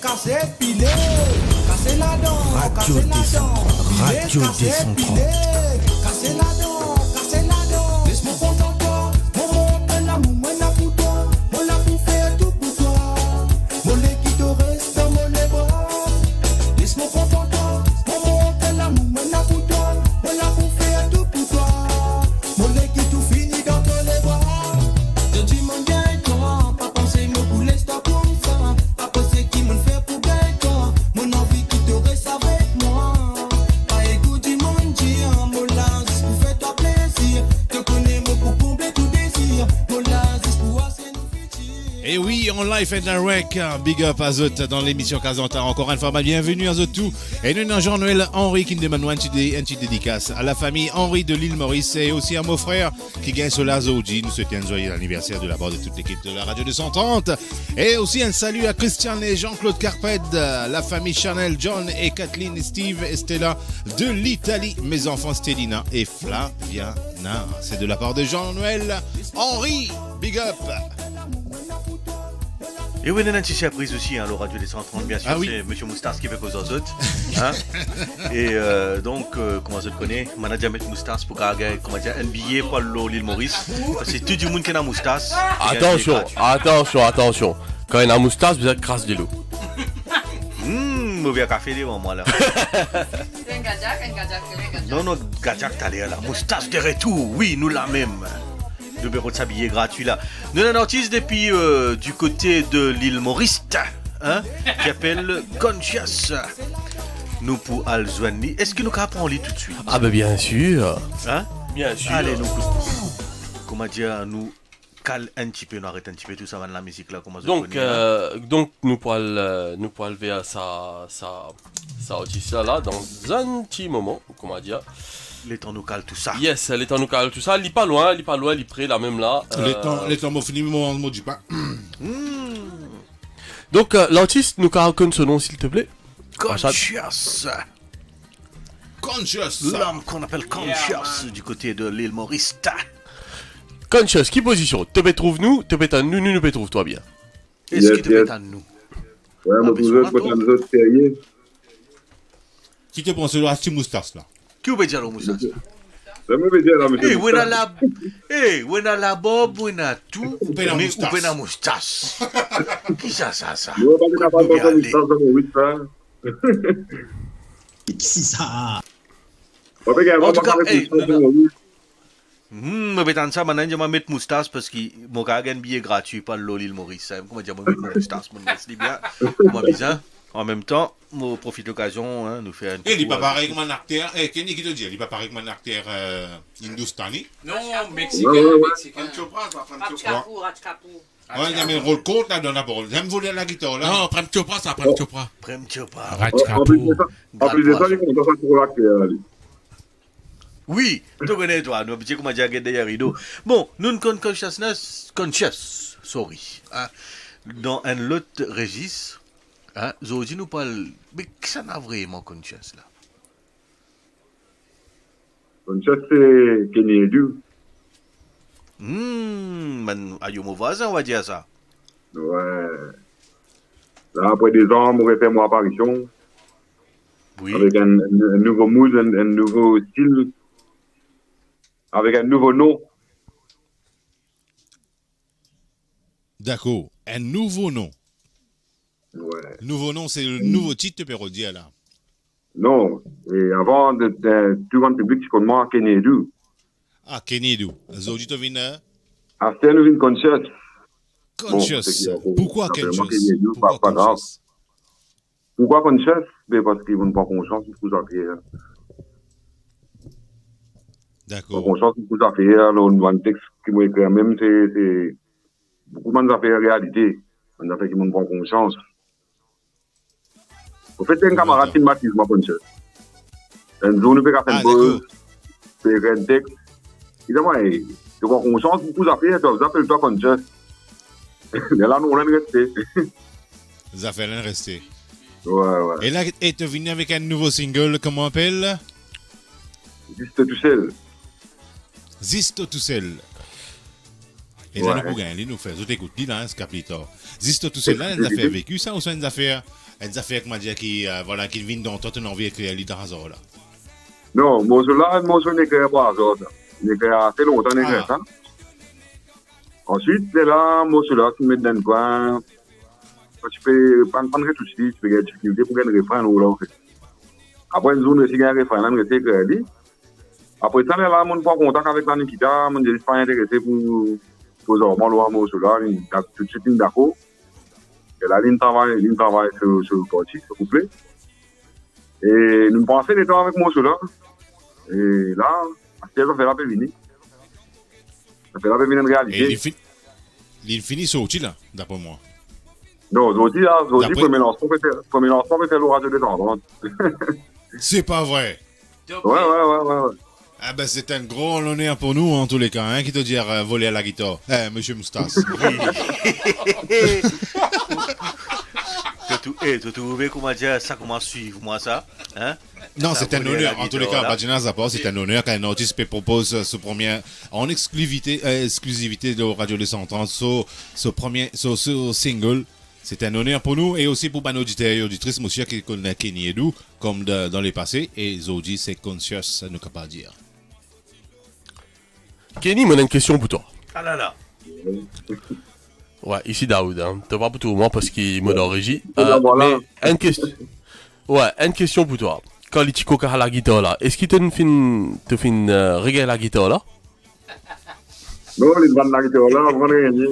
casser, piler, casser la dent, casser la dent, Radio Décentrante. casser la dent, casser la dent. Laisse-moi content toi, mon monte l'amour, moi la pour toi, moi la pour faire tout pour toi. Mon lait qui te reste dans mon les bras. Laisse-moi content toi, mon monte l'amour, moi la pour toi, moi la pour faire tout pour toi. Mon lait qui tout finit dans tous les bras. Je dis mon bien toi, pas penser me bouler stop comme ça. Pas penser qui me fait pour bien toi. Mon envie qui te reste avec moi. Pas écouter mon dire, mon lazis pour faire toi plaisir. Te connais moi pour combler tout désir. Mon lazis pour assez nous futur. Et oui, en live et direct, big up à Zot dans l'émission Kazanta. Encore une fois, bienvenue à Zot tout. Et nous avons Jean-Noël Henri qui nous demande une petite dédicace à la famille Henri de l'île Maurice et aussi à mon frère qui gagne sur la Zoji. Nous souhaitons un joyeux anniversaire de la part de toute l'équipe de la radio 230. Et aussi un salut à Christian et Jean-Claude Carped, la famille Chanel, John et Kathleen, Steve et Stella de l'Italie, mes enfants Stelina et Flaviana. C'est de la part de Jean-Noël Henri. Big up. Et oui, on a une petite surprise aussi, hein, le Radio des 130, bien sûr, Ah oui. c'est Monsieur Moustache qui fait cause aux autres. Hein? Et donc, comment je le connais, on a déjà mis Moustache pour gagner, comment dire, un billet pour l'île Maurice. Parce que tout le monde qui a un Moustache. Attention. Quand il a un moustache, vous êtes crasse de l'eau. Mauvais café devant moi là. C'est un gadjak. Non, gadjak t'as l'air là. Moustache de retour, oui, nous la même. Le bureau de s'habiller gratuit là. Nous avons un artiste depuis du côté de l'île Maurice, hein, qui appelle Conscious. Nous pour Alzouani. Est-ce que nous pouvons en lire tout de suite? Ah ben bien sûr. Hein? Bien sûr. Allez, nous, comment dire, nous cale un petit peu, nous arrête un petit peu tout ça dans la musique là. Comment Donc nous pourrons lever à ça artiste là dans un petit moment, comment dire. Les temps nous cale tout ça. Yes, les temps nous cale tout ça. Il est pas loin, il est près là même là. Les temps m'ont fini, mais on dit pas. Donc l'artiste nous connaît ce nom s'il te plaît. Conscious. Conscious. L'homme qu'on appelle Conscious du côté de l'île Maurice. Conscious, qui position? Te trouve-nous, nous trouve toi bien. Est-ce que te à nous? Ouais, mais vous êtes pas dans les autres sérieux. Qui te prend ce petit moustache là? Qui veut dire le moustache? C'est mauvais dire là, monsieur. On a la bob, on a tout, mais on a la moustache. Qui ça? Nous, on n'a pas de moustache dans le Maurice, ça. Qui c'est ça? En tout cas, mais dans ça, maintenant, je vais mettre moustache parce que mon gars a un billet gratuit par l'île Maurice. Comment dire, je vais mettre mon moustache, mon bien. Moi, bizarre. En même temps, je profite de l'occasion, hein, nous faire un il n'est pas pareil comme un acteur. Kenny qui te dit, il n'est pas pareil comme un acteur hindustani. Non, mexicain. Ouais, il y a un rôle court là-dedans d'abord. J'aime voler la guitare là. Non, Prem Chopra, ça, Prem Chopra. En plus de ça, il commence à faire l'acteur. Oui, tu connais toi, nous avons comment dire derrière rideau. Bon, nous avons conscious, sorry. Hein, dans un autre registre, hein, Zodi nous parle, mais qui ça n'a vraiment conscious là? Conscious, c'est Kenny Edu. Aïe, mon voisin, on va dire ça. Ouais. Là, après des ans, on refait mon apparition. Oui. Avec un nouveau mood, un nouveau style. Avec un nouveau nom. D'accord. Un nouveau nom. Ouais. Nouveau nom, c'est le nouveau titre de Pérodia là. Non. Et avant, tout le public, je connais Kenny Edu. Ah, Kenny Edu. Zodi to vina. Ah, c'est une conscious. Conscious. Pourquoi conscious? Pourquoi conscious? Pourquoi conscious? Parce qu'ils n'ont pas confiance pour ça faire. D'accord. Confiance pour ça faire. Alors, un texte qui m'a écrit même, c'est beaucoup de gens faire réalité. On a fait qu'ils n'ont pas confiance. En fait, c'est un camarade qui m'a dit, moi, conscious. Un jour, nous faisons un peu, faire un texte. Il dit, moi, tu as confiance pour ça faire, tu appelles toi conscious. Mais là, nous, on est resté. Vous avez fait rester. Ouais. Et là, tu es venu avec un nouveau single, comment on appelle? Juste tout seul. Zisto tout seul. Et là, nous pouvons gagner, nous faire. Je t'écoute, dis là, ce capital. Zisto tout seul, là, nous a fait vécu ça ou ça nous a fait une affaire comment dire qui voilà qui vient dans toute une envie d'écrire les dans hasard là. Non, morceau là, morceau n'est créé par hasard. Il est créé assez longtemps, il est créé ça. Ensuite, c'est là, morceau là, tu mets dans le coin. Tu peux prendre tout de suite, tu peux gagner des difficultés pour gagner un refrain ou là en fait. Après une zone, si gagner un refrain, là, on essaie de créer. Après ça, là, on prend contact avec la Nikita, on dit pas intéressé pour vraiment le morceau là, tout de suite d'accord. Et là, il travaille sur le parti, s'il vous plaît. Et nous pensons des temps avec morceau là. Et là, ça fait la paix venir. Ça fait la paix venir en réalité. Et il finit sorti là, d'après moi. Non, aujourd'hui, premier lancement peut faire le radio des temps. C'est pas vrai. Ouais. Ah ben c'est un gros honneur pour nous en tous les cas, hein, qui te dit voler à la guitare. Monsieur Moustache. Tu trouves comment dire ça commence à suivre moi ça, hein? Non, c'est un honneur. En tous les cas, Badjina Zappa, c'est un honneur qu'un artiste propose ce premier en exclusivité de Radio 230, ce single. C'est un honneur pour nous et aussi pour nos auditeurs et auditrices, monsieur qui connaît Kenny Edu, comme dans les passés, et Zodi, c'est conscious, nous ne pas dire. Kenny, moi, j'ai une question pour toi. Ah là. Ouais, ici Daoud, hein. T'as pas pour tout le monde parce qu'il m'a d'origine. Voilà. Mais une question. Ouais, une question pour toi. Quand les Chico a la guitare là, est-ce qu'il te fait regarder la guitare là? Non, les bandes la guitare là, on va gagner.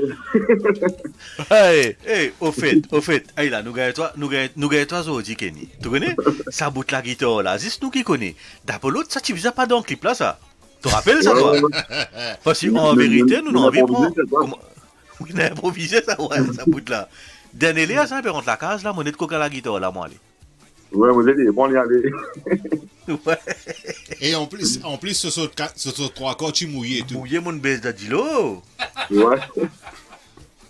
Hey, au fait, hey là, nous gagnons toi, Zodi Kenny. Tu connais? Ça bout la guitare là, c'est nous qui connaît. D'après l'autre, ça tu faisais pas dans le clip là, ça. Tu te rappelles ça, toi? Parce qu'en vérité, nous n'avons pas. On a improvisé ça, ouais, ça bout là. Dernier là, ça, par contre, la case là, mon est coca la guitare là, moi, allez. Ouais, vous allez, bon, y aller. Ouais. Et en plus, ce sont trois accords, tu mouillé et tout. Mouillé mon baisse d'Adilo. Ouais.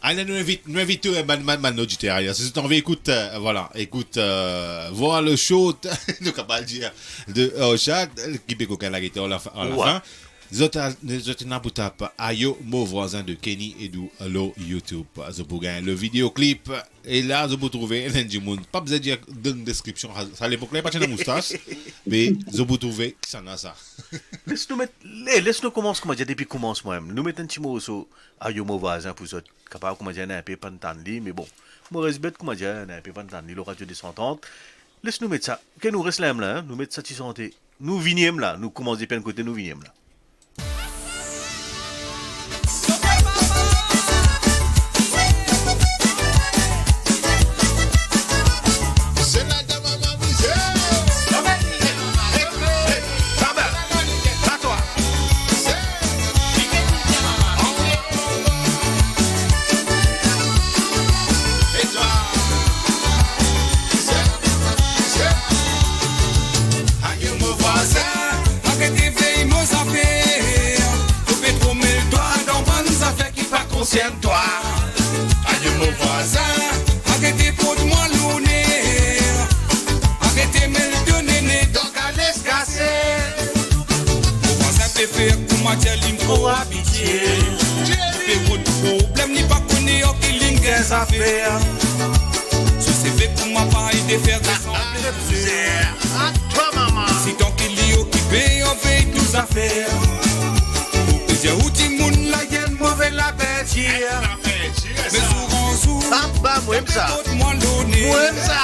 Allez, nous invitons un auditeur. Si tu en veux, écoute, voir le show, nous capable de dire, de Oshad, qui peut coca la guitare à la fin. Je n'ai pas Ayo, mon voisin de Kenny Edu, le YouTube. Je peux gagner le vidéoclip. Et là, je peux trouver un pas besoin de dire une description. Ça à l'époque, il n'y a pas de moustache. Mais je peux trouver que ça n'a ça. Laisse-nous commencer, comment dire, depuis commencement même. Nous mettons un petit mot sur Ayo, mon voisin, pour ça. Capable, comment dire, un peu pas de temps de mais bon. Moi, respecte, comment dire, un peu pas de temps de le radio 230. Laisse-nous mettre ça. Que nous restons là, nous mettons ça, tu santé. Nous vinions là. Nous commençons de plein côté, nous vinions là. Toi, adieu mon voisin, arrêtez pour moi l'honneur, arrêtez me le donner, donc allez se casser. Mon voisin peut faire pour moi, j'ai trop habitué. Mais votre problème n'est pas connu, ok, l'inguez à faire. Ce c'est fait pour moi, pas de faire des semblables. À toi, maman. Si tant qu'il est occupé, on fait tous affaires. J'ai outil moun la yen mauvais la bête hier. Mais souvent papa moi ça. Moi ça.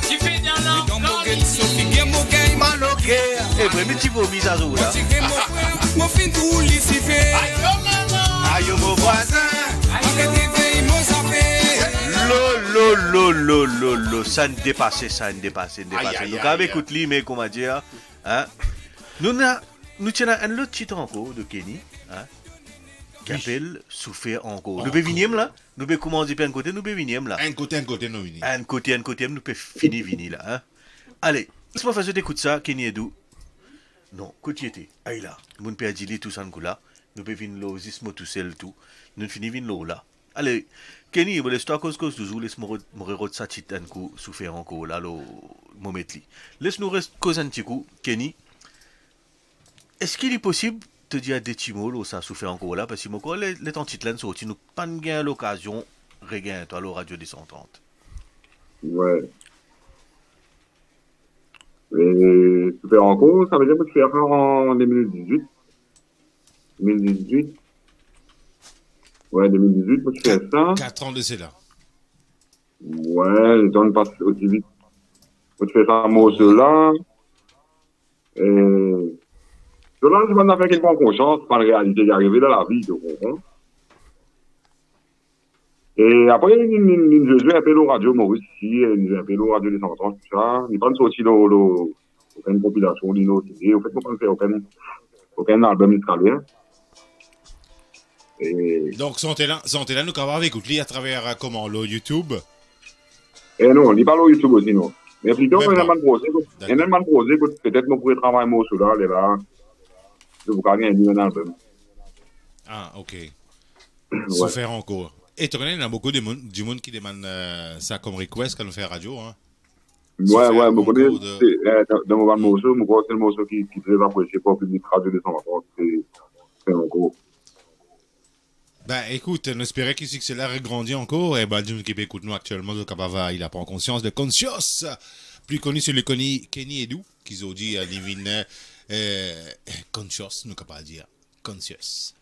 Tu fais bien là. Dans mon gel Sophie game mo game maloké. Eh vraiment tu vas mise à jour là. Mon fin tout Lucifer. Ayo mon voisin. Arrêtez veille mon sapé. Lo ça ne dépasse. Donc avec écoute lui mais comment dire hein. Nous tenons un autre titre encore de Kenny. Hein, qui appelle Souffrir encore. Nous pouvons venir là. Nous pouvons commencer par un côté, nous pouvons venir là. Un côté, nous venir. Un côté, nous pouvons finir là. Hein. Allez, laisse-moi faire écoute ça, Kenny Edu. Non, côté était. Aïe là, mon père dit tout ça là. Nous pouvons venir là, zismo tout seul tout. Nous finissons là. Allez, Kenny, laisse-toi cause toujours, laisse-moi regarder ça titre un coup, Souffrir encore là, le moment là. Laisse-nous rester cause un petit coup, Kenny. Est-ce qu'il est possible de dire des petits mots là, ça souffre encore là, parce que moi, les temps titres là, sorti, nous pas gagné l'occasion, regain toi, la radio 230. Ouais. Et tu fais encore, ça veut dire que tu fais en 2018. 2018. Ouais, 2018, tu fais ça. 4 ans de c'est là. Ouais, le temps passe aussi vite. Tu fais ça à là. Et cela, je m'en ai fait quelque conscience, pas la réalité qui est arrivée dans la vie, tu comprends? Et après, je joue un peu la radio Maurice ici, je joue un peu la radio des 130, tout ça. Il prend sorti aucune compilation, aucune CD, en fait, on ne fait aucun album israélien. Et... Donc, sont là, nous avons écouté à travers comment, le YouTube? Eh non, il n'est pas le YouTube aussi, non. Mais plutôt, il y a un man posé, peut-être qu'on pourrait travailler un mot sur là, je vous gagne un album. Ah, ok. Sans faire encore. Et tu connais, il y a beaucoup du monde qui demande ça comme request quand on fait radio, hein? Ouais, beaucoup de... Dans mon morceau, c'est le morceau qui est très apprécié pour le public radio de 130, c'est encore. Ben écoute, on espérait que c'est là grandit encore et ben du qui écoute nous actuellement donc il a pas conscience de Conscious, plus connu sur le Kenny Edu qui ont dit Livin Conscious nous capable dire Conscious.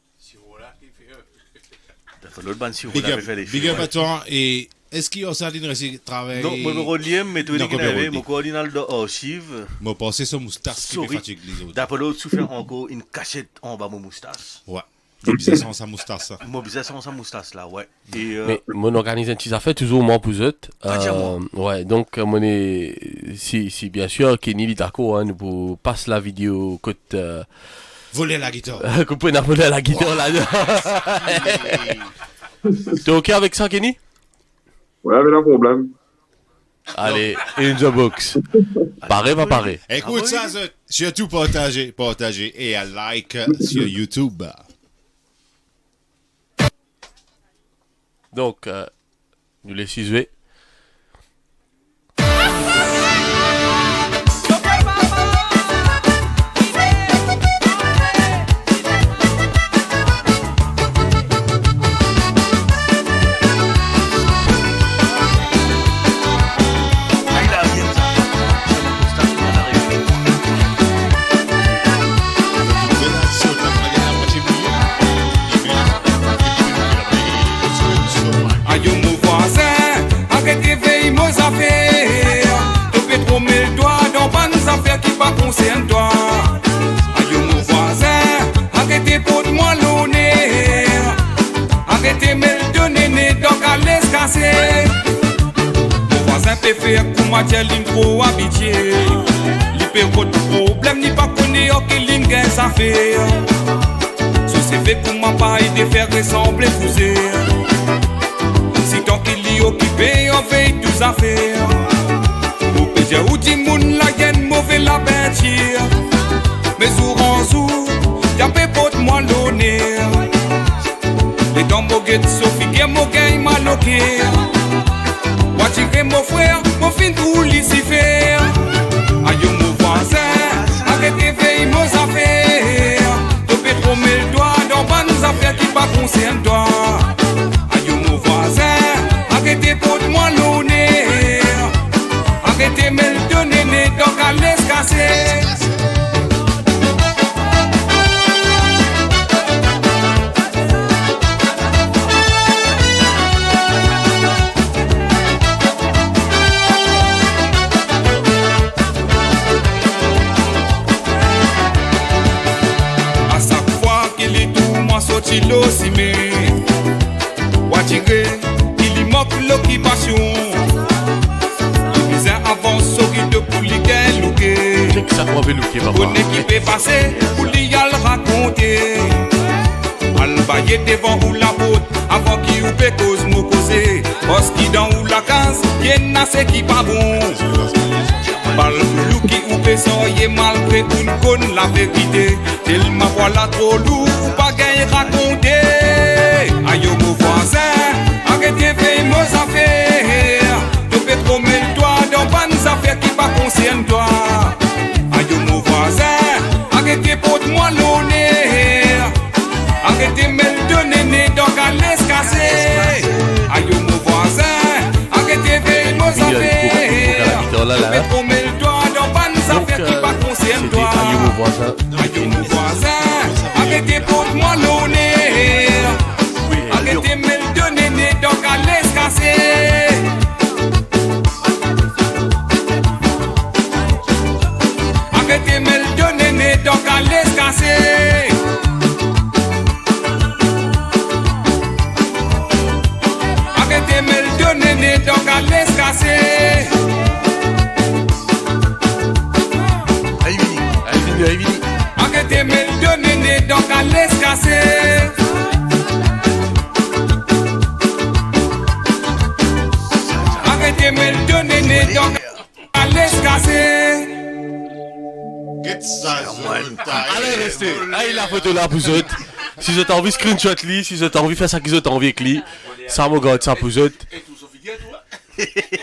Big up à toi et est-ce qu'il y a ça de travail? Non, moi je relis mais tout est qu'il mon coordinateur d'archive. Moi passer son moustache qui fatigue les autres. D'après l'autre souffert encore une cachette en bas mon moustache. Ouais. Mobilisation sans moustache. Mobilisation sans moustache là, ouais. Et mais mon organise un petit affaire toujours moins pour eux. Ouais, donc mon si bien sûr Kenny est d'accord, hein, nous passe la vidéo côté voler la guitare. Qu'on peut voler la guitare là. T'es ok avec ça, Kenny? Ouais, mais pas de problème. Allez, in the box. Pareil, va pareil. Écoute ça, surtout partager et à like sur YouTube. Donc, nous les situer. Concerne toi, aïe mon voisin, arrêtez pour moi l'honneur, arrêtez me donner donc à laisse casser. Mon voisin peut faire comme matière ligne trop habitué, il peut pas de problème ni pas connaître que ligne ça fait. Ce c'est fait pour ma paille de faire ressembler pousser. Si tant qu'il est occupé, on fait tous affaires. J'ai ou dit moun la yen mauvais la bêtire. Mais jour en jour, y'a pas pour moi l'honneur. Les dents moguettes Sophie qui mo gagne maloqué. Moi tirer mon frère, mon fin tout Lucifer. Aïe mon voisin, arrêtez veille nos affaires. Tu peux trop mettre le doigt dans bonnes affaires qui pas concernent toi. Aïe mon voisin, arrêtez pour moi l'honneur. Arrêtez me le donner donc à laisse casser. À chaque fois qu'il est tout moi sorti l'ossimé. Ouatiré, il y moque l'occupation. Avant sorti de pouliquet louqué. Check ça pour louqué papa. On équipé passé pour l'y al raconter. Al bailler devant ou la botte avant qu'il ou pe cause mou causé. Parce qu'il dans ou la case, y'en a c'est qui pas bon. Bal louki ou pe soye malgré une conne la vérité. Tellement voilà trop lourd ou pas gagne raconter. Aïe mon voisin, arrêtez fait nos affaires. Tu peux trop mettre toi dans bonnes affaires qui pas concernent toi. Aïe mon voisin, arrêtez pour moi l'honneur. Arrêtez me le donner donc à laisse casser. Aïe mon voisin, arrêtez veille nos affaires. Tu peux trop mettre toi dans bonnes affaires. donc à l'escasser. Vini. Arrêtez me donner donc à l'escasser. Arrêtez me donner donc à l'escasser. Get ça, allez, restez. Allez, la photo là, vous autres. Si vous avez envie de screenshot lui, si vous avez envie de faire ça qu'ils ont envie avec lui, ça me garde ça pour vous autres.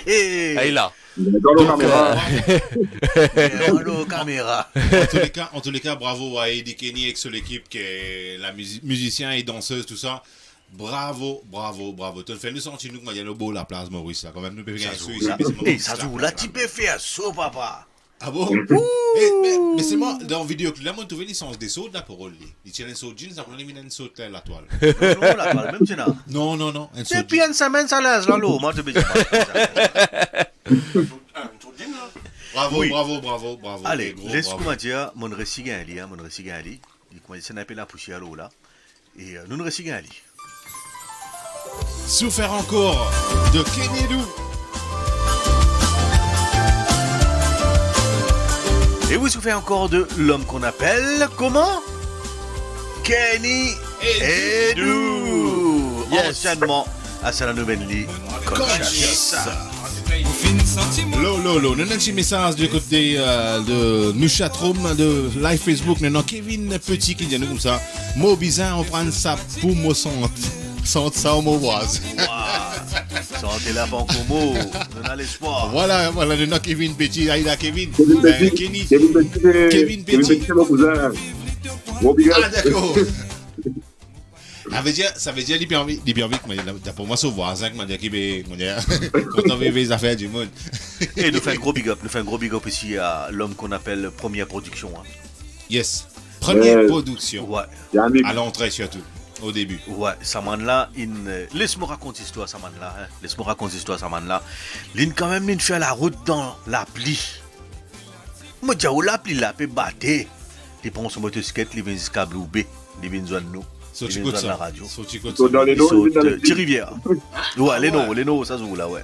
Allez là. Dans la caméra. En tous les cas, bravo à Eddie Kenny avec l'équipe qui est la musicien et danseuse, tout ça. Bravo. Tu le fais nous sentir nous, il y a le beau la place Maurice là. Quand même, nous pouvons gagner ici. Ça joue là, tu peux faire ça, papa. Ah bon? Mais c'est moi, dans la vidéo, là, on trouve une licence des sauts de la parole. Il tient un saut de jeans, après on élimine un saut de la toile. Non, la toile, même tu n'as. Non. Et puis une semaine, ça laisse dans l'eau. Moi, je te dis. Bravo. Allez, laisse-moi dire, mon récit gagne, il commence à s'en la poussière l'eau là. Et nous récit gagne. Souffert encore de Kenny Dou. Et vous souffrez encore de l'homme qu'on appelle comment? Kenny Edou. Anciennement à sa nouvelle lit Conscious. Lo, nous avons un petit message du côté de nous chatroom de live Facebook. Nous avons Kevin Petit qui dit nous comme ça. Mot bizarre, on prend ça pour moi sans ça au mot voise. Sentez la banque au mot, on a l'espoir. Voilà, nous avons Kevin Petit, Aïda Kevin. Kevin Petit, c'est mon cousin. Ah, d'accord. Ça veut dire, pour moi, c'est voisin qui m'a dit qu'on a vu les affaires du monde. Et nous faisons un gros big up ici à l'homme qu'on appelle Première Production. Yes, Première Production. Ouais. À l'entrée surtout, au début. Ouais, ça man-là, laisse-moi raconter l'histoire, ça man-là. Laisse-moi raconter l'histoire, ça man-là. Il quand même fait la route dans l'appli. Moi, j'ai où l'appli là, peut battre. Il prend son motocyclette, il vient jusqu'à Blue Bay, il vient dans nous. Il vient dans la radio. Dans les noms, Rivière. Ouais, les noms, ça se joue là, ouais.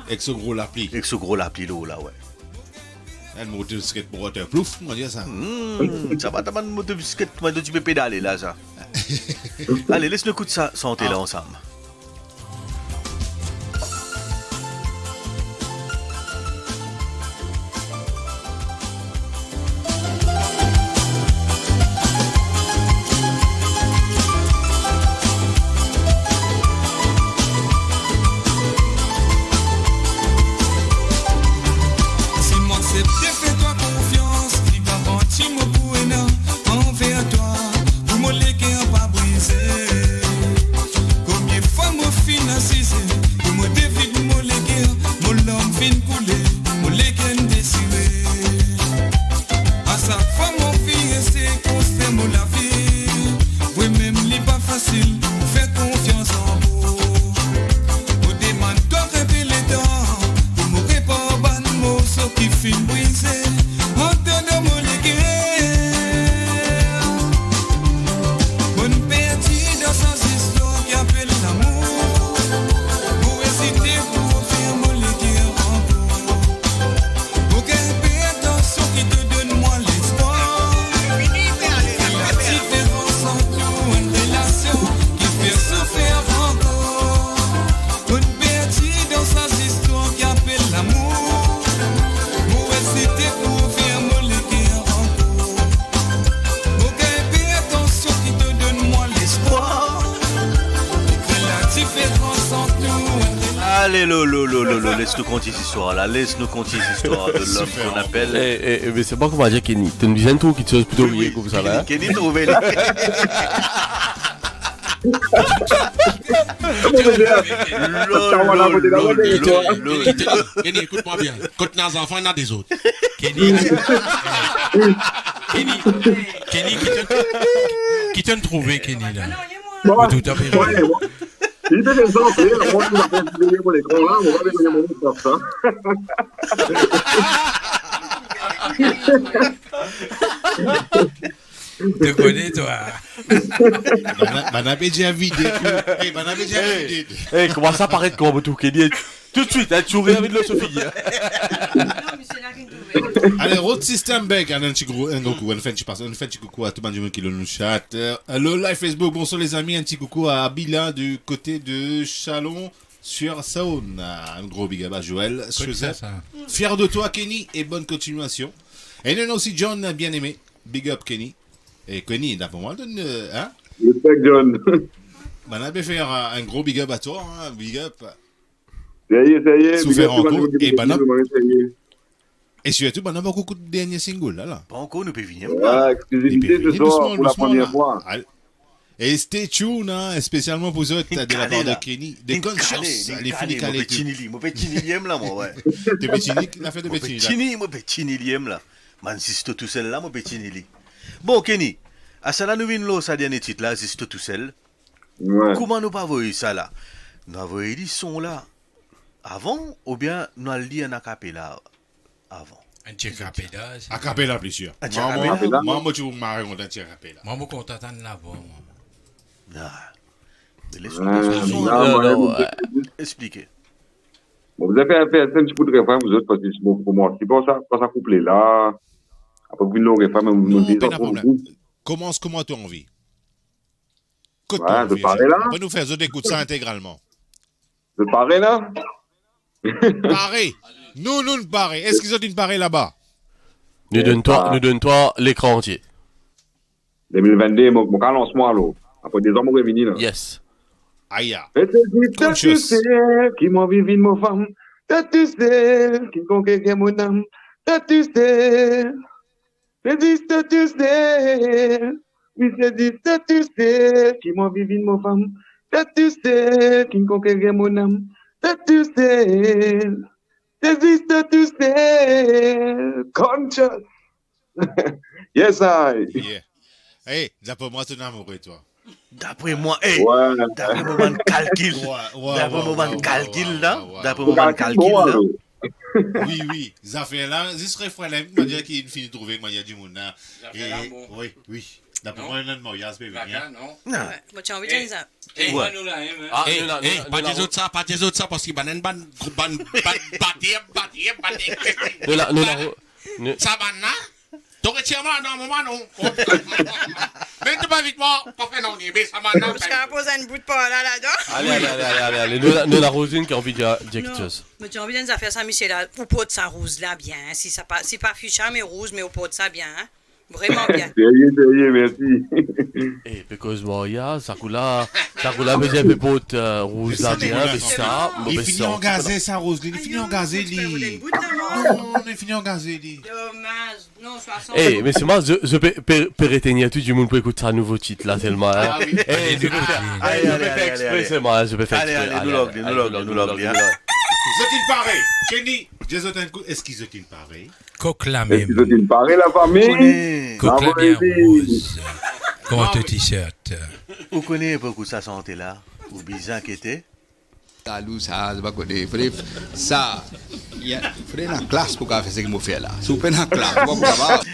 Avec ce gros l'appli. Avec ce gros l'appli là, ouais. Un motocyclette pour waterproof, on va dire ça. Ça va, t'as un motocyclette, tu peux pédaler là, ça. Allez, laisse-nous écouter ça, santé là ensemble. Laisse-nous conter cette histoire là, laisse-nous conter cette histoire de l'homme qu'on appelle. Mais c'est pas qu'on va dire Kenny. T'as une dizaine de trucs qui te sont plutôt oubliés comme ça là. Kenny trouvé là. Kenny, écoute-moi bien. Quand tu as des enfants, il y en a des autres. Kenny, qui t'a trouvé, Kenny là? Tout à fait. Il fait des entrées, moi je vais continuer pour l'écran là, on va aller donner mon nom pour ça. Tu connais toi? Banabé déjà vidé. Banabé déjà vidé. Comment ça paraît comme tout Kenny? Tout de suite, tu reviens avec le Sophie. Allez, Road System Beg, un petit coucou, un petit coucou à tout le monde qui nous chat. Le live Facebook, bonsoir les amis, un petit coucou à Bila du côté de Chalon sur Saône. Un gros big up à Joël. Fier de toi Kenny et bonne continuation. Et nous aussi John, bien aimé. Big up Kenny. Et Kenny, d'après moi, hein? Respect John. On a faire un gros big up à toi, hein? Big up. Ça y est. Souffert encore. Et surtout, on a beaucoup de derniers singles là. Pas encore, nous pouvons venir. Ouais, exclusivité ce soir pour la première fois. Et stay tuned, hein, spécialement pour eux, de la part de Kenny. Des consciences, les filles calées. Moi, petit là, moi, ouais. T'es petit, la fête de petit. Moi, petit là. Man, si c'est tout seul là, moi, petit Nili. Bon, Kenny, à ça là, nous venons ça dernier titre là, si c'est tout seul. Ouais. Comment nous pas voir ça là? Nous avons dit son là avant, ou bien nous avons dit un acapella avant? Un petit acapella. Acapella, plus sûr. Moi, tu m'as raconté un petit acapella. Moi, je suis content de l'avoir. Expliquez. Bon, vous avez fait un petit peu de refrain, vous autres, parce que pour moi, c'est pas ça couplé là. Après, vous n'aurez refrain, mais vous nous dites commence comment tu as envie. De parler là. On peut nous faire écouter ça intégralement. De parler là. Paré. Nous paré. Est-ce qu'ils ont une parée là-bas? Nous donne-toi l'écran entier. 2022, mon lancement là. Après des hommes revenus là. Yes. Aïe. Tu sais qui m'a vivi de ma femme. Tu sais qui conquête mon âme. Tu sais. Tu sais. Oui, tu sais qui m'a vivi de ma femme. Tu sais qui conquête mon âme. Tu sais. Tu sais. Conscious. Yes, I. Yeah. Hey, d'après moi, tu es amoureux, toi. D'après moi, d'après mon calcul. D'après mon calcul, là. D'après mon calcul, là. Oui. Ça fait là, ce serait frère, il m'a dit qu'il finit de trouver, il y a du monde là. Oui. D'après moi, il y a un mariage, bébé. Non. Moi, tu as envie de dire ça. Pas des autres ça, parce qu'il y a un ban ça va là. Donc, tu as un moment, non. Mais tu vas vite voir, pas fait non, mais ça va là. Parce qu'on pose un bout de pas là-dedans. Allez, nous la Rosine qui a envie de dire quelque chose. Mais tu as envie de faire ça, Michel, au pot de ça rose là, bien. Si ça pas, c'est pas fichant, mais rose, mais au pot de ça, bien. Vraiment bien. Sérieux, merci. Et because Moria, ça coule mais j'ai peu pot rose là bien, mais ça, il finit en gazé ça rose, il finit en gazé lui. Non, il finit en gazé lui. Dommage. Non, 60. Eh, mais c'est moi, je peux éteindre tout le monde pour écouter un nouveau titre là tellement. Allez, je peux faire exprès. Allez, nous log. Zotine pareil. Kenny, est-ce qu'ils ont une pareille? Coquelin même. Est-ce qu'ils ont une pareille, la famille? Coquelin bien rose. Comment te t-shirt? Vous connaissez beaucoup sa santé là? Ou bizarre qui était? Ça, c'est pas quoi. Ça, il faut une classe pour faire ce que je fais là. Si vous prenez une classe,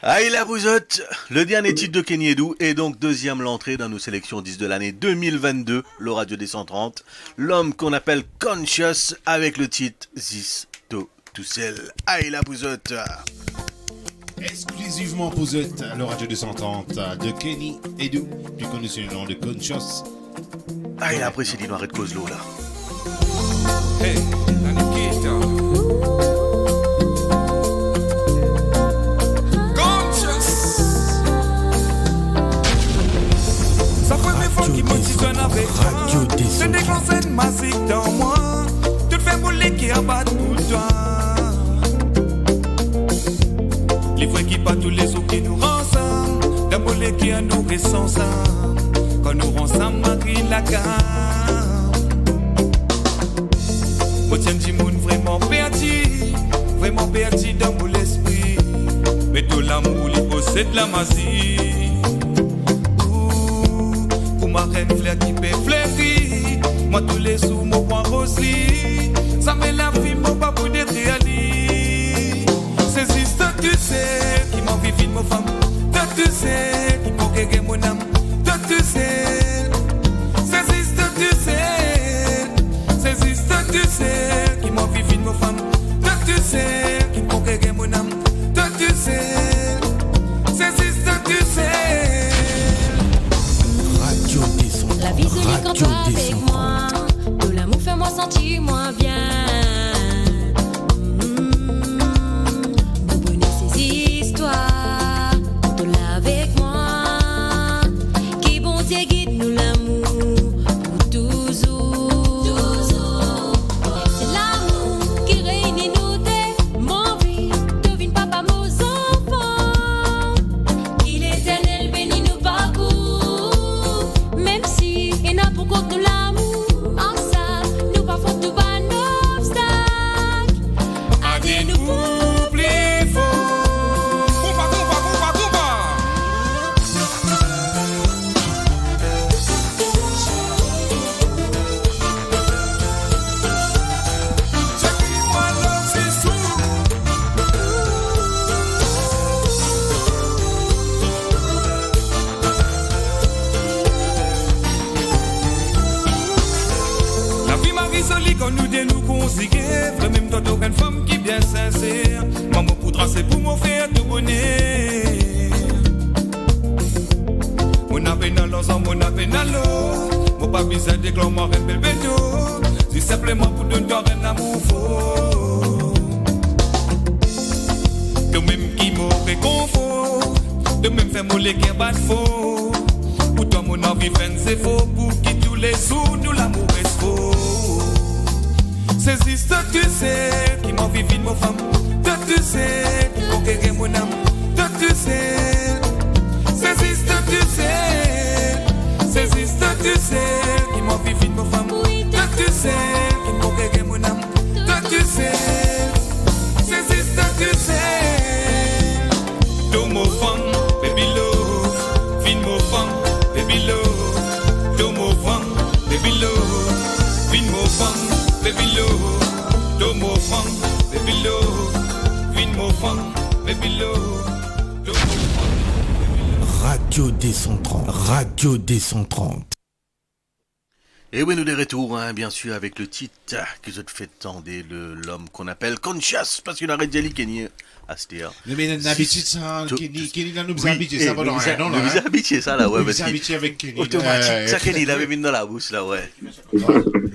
Aïe la bouzotte, le dernier titre de Kenny Edou est donc deuxième l'entrée dans nos sélections 10 de l'année 2022, le Radio des 130, l'homme qu'on appelle Conscious avec le titre Zis To Tout Seul. Aïe la bouzotte. Exclusivement pour le Radio des 130 de Kenny Edou, plus connu sous le nom de Conscious. Aïe après c'est l'inoiré de Kozlo là. Hey, Nanikita. Qui motive avec toi, te déclenche une massique dans moi, te fait bouler qui abat pour toi. Les vrais qui pas tous les autres qui nous rassemblent, d'un boulet qui a nous ressentis, quand nous ensemble marie la gamme. Moi tiens du monde vraiment perdu dans mon esprit, mais tout l'amour il possède la magie. Ma reine fleur qui peut fleurir, moi tous les sous mon point aussi, ça met la vie mon pas pour d'être réalisé. C'est juste tu sais qui m'a vivi de ma femme, tu sais qui m'a gagné mon âme. conseiller, vrai même toi une femme qui bien sincère. Maman pour tracer pour me faire tout bonheur. Mon appel dans l'ensemble, mon appel dans l'eau. Mon pas besoin de déclarer moi un bel bédo. C'est simplement pour donner un amour faux. De même qui m'aurait confort. De même faire mon léguer pas de faux. Pour toi mon envie fin c'est faux. Pour qui tous les jours nous l'amour est faux. Ces histoires tu sais qui m'envie vite mon femme. Toi tu sais qui conquérir mon âme. Toi tu sais. Ces histoires tu sais. Ces histoires tu sais qui m'envie vite mon femme. Toi tu sais qui conquérir mon âme. Toi tu sais. Ces histoires tu sais. Do mo fun, baby love. Vin mo fun, baby love. Do mo fun, baby love. Vin mo fun, baby love. Do mo fun, baby love. Vin mo fun, baby love. Do mo fun. Radio D130. Radio D130. Et oui, nous les retours, hein, bien sûr, avec le titre que je te fais tendre, l'homme qu'on appelle Conscious, parce qu'il arrête Jelly Kenny à cette heure. Mais d'habitude, ça, Kenny, nous a habitué ça pendant un an, là. Nous a habitué ça, là, ouais. Nous a habitué avec Kenny. Automatique, ça, Kenny, il avait mis dans la bouche, là, ouais.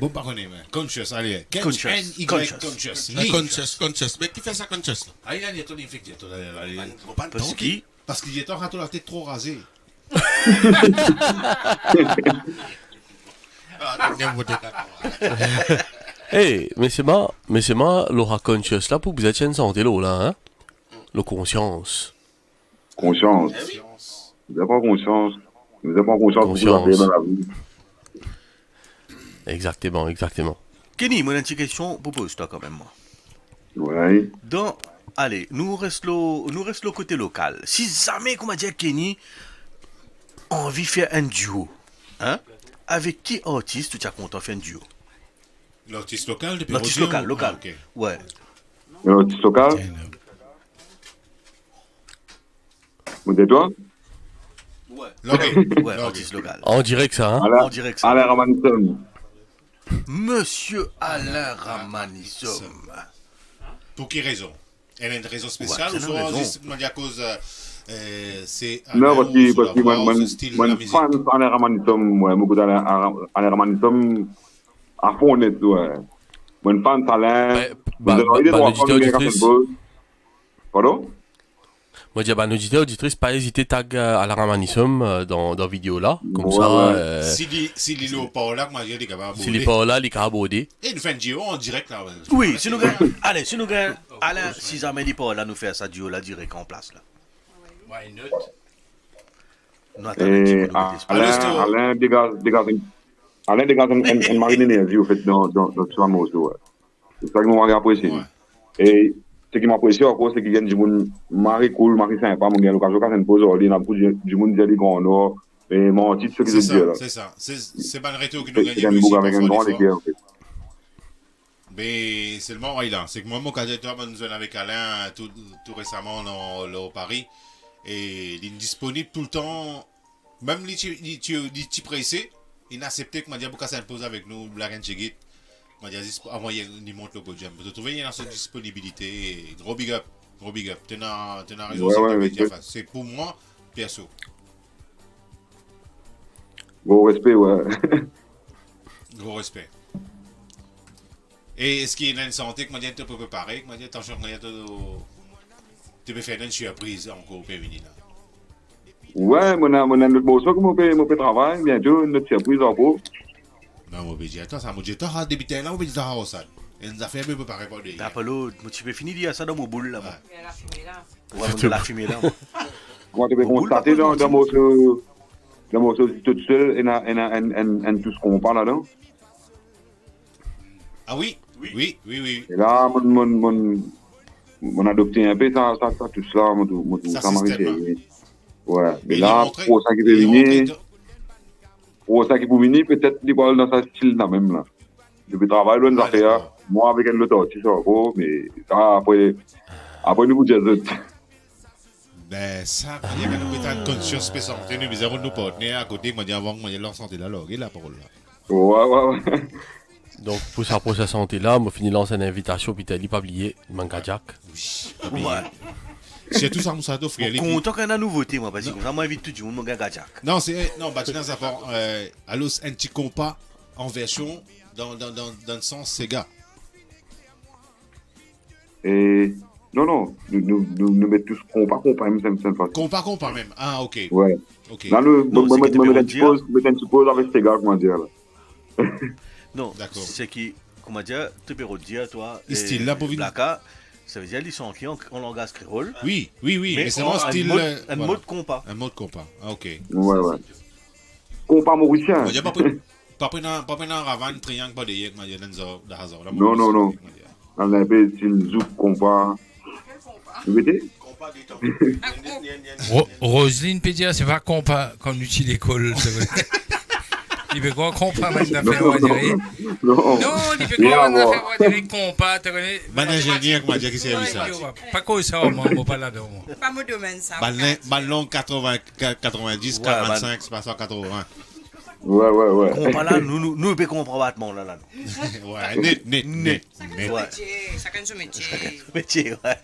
Bon, pardonnez, mais Conscious, allez. Conscious. Conscious. Mais qui fait ça, Conscious, là? Ah, il a ton infecté, Parce qu'il? Parce qu'il est en train de la tête trop rasée. Hey, mais c'est moi, l'aura conscious là pour vous êtes une santé là, hein? Le conscience. Conscience. Vous n'avez pas conscience. Vous n'avez pas conscience de ce que vous avez dans la vie. Exactement. Kenny, moi, une petite question pour poser toi quand même, moi. Ouais. Donc, allez, nous restons le côté local. Si jamais, comme a dit Kenny, envie de faire un duo, hein? Avec qui artiste tu as content faire un duo? L'artiste local depuis L'artiste local. Ah, okay. Ouais. L'artiste local? Vous êtes toi? Ouais, artiste local. On dirait que ça, hein? On dirait que ça. Alain Ramanissom. Monsieur Alain Ramanissom. Pour quelle raison? Elle a une raison spéciale ou soit juste à cause c'est non, parce que moi fan Alain Ramanissom, moi beaucoup Alain Ramanissom à fond net, ouais. Moi fan Alain. Pardon? Moi, je dis à nos auditeurs, auditrices, pas hésiter tag à la Ramanissom dans la vidéo là. Comme ça. Si il est pas là, moi, je dis qu'il va s'il est pas là, il va aborder. Et nous faisons un duo en direct là. Oui, si nous gagnons. Allez, si nous gagnons. Alain, si jamais il est pas là, nous faire ça duo là direct en place là. Alain dégage une marine d'énergie au fait dans ce morceau. C'est ça que nous avons apprécié. Et ce qui m'apprécie encore, c'est qu'il y a du monde marré cool, marré sympa, mon gars, l'occasion quand une pause, il y a du monde qui dit qu'on a, et mon titre, ce que je dis là. C'est ça, c'est pas le retour qui nous gagne. C'est un bouc avec un grand équerre, en fait. Mais c'est le mort, là. C'est que moi, mon cadet, nous sommes avec Alain tout récemment dans Paris, et il est disponible tout le temps, même il est pressé, il a accepté que m'a dit, pourquoi ça une pause avec nous, la reine Chegit. Il monte le podium. Vous trouvez dans cette disponibilité. Gros big up. Tu as raison. C'est pour moi, perso. Gros respect, ouais. Gros respect. Et est-ce qu'il y a une santé que m'a dit tu peux préparer, que m'a dit attention, tu peux faire une surprise encore féminine. Ouais, mon notre morceau que mon peut travailler, bientôt notre surprise encore. Non, mon bédier, attends, ça m'a dit, tu as débuté là, mon bédier, tu as au stade. Et nous avons fait un peu préparer pour lui. T'as pas l'autre, tu peux finir dire ça dans mon boule là. Il y a la fumée là. Ouais, la fumée là. Moi, tu peux constater dans mon tout seul, et tout ce qu'on parle là-dedans. Ah oui. Et là, mon adopté un peu, ça tout ça, ça m'a fait. Ouais, mais là, pour ça qui peut venir. Pour ça qui peut venir, peut-être il va dans sa style là même là. Je vais travailler dans les affaires, moi avec un autre artiste, mais ça après nous vous dites. Ben ça, il y a quand même une conscience spéciale. Nous avons nos partenaires à côté, moi dis avant, moi j'ai leur santé là, et la parole là. Ouais. Donc, pour sa santé là, moi, fini lancer une invitation, puis t'as dit pas oublié, Manga Jack. Ouais. C'est tout ça, Moussa t'offrir. Content qu'on a nouveauté, moi, parce que ça m'invite tout le monde, mon gars Jack. Non, bah, tu n'as pas. Alors, un petit compas en version dans le sens Sega. Et non, nous mettons tous compas, même, c'est facile. Compas même. Ah, ok. Ouais. Ok. Là, je me suppose avec Sega, comment dire là. Non, c'est qui, comment dire, tu peux redire, toi. Le style là pour venir. Ça veut dire qu'ils sont en langage créole. Oui, mais c'est un style. Un mode compas. Un mode compas. Ah, ok. Ouais. Compas mauricien. Pas prendre un ravane, triangle, pas de yek, ma yéden de hasard. Non. On a un peu style zouk compas. Vous mettez? Roselyne peut dire, c'est pas compas qu'on utilise l'école. Il veut quoi compas maintenant faire on va dire. Non, il veut quoi maintenant faire on va dire compas, tu connais. Ban ingénieur qui m'a dit que c'est ça. Pas quoi ça, moi pas là-dedans. Pas mon domaine ça. Ballon 90, 45, c'est pas 180. Ouais. Compas là, nous peut comprendre battement là. Ouais, net. Chacun son métier. Métier, ouais.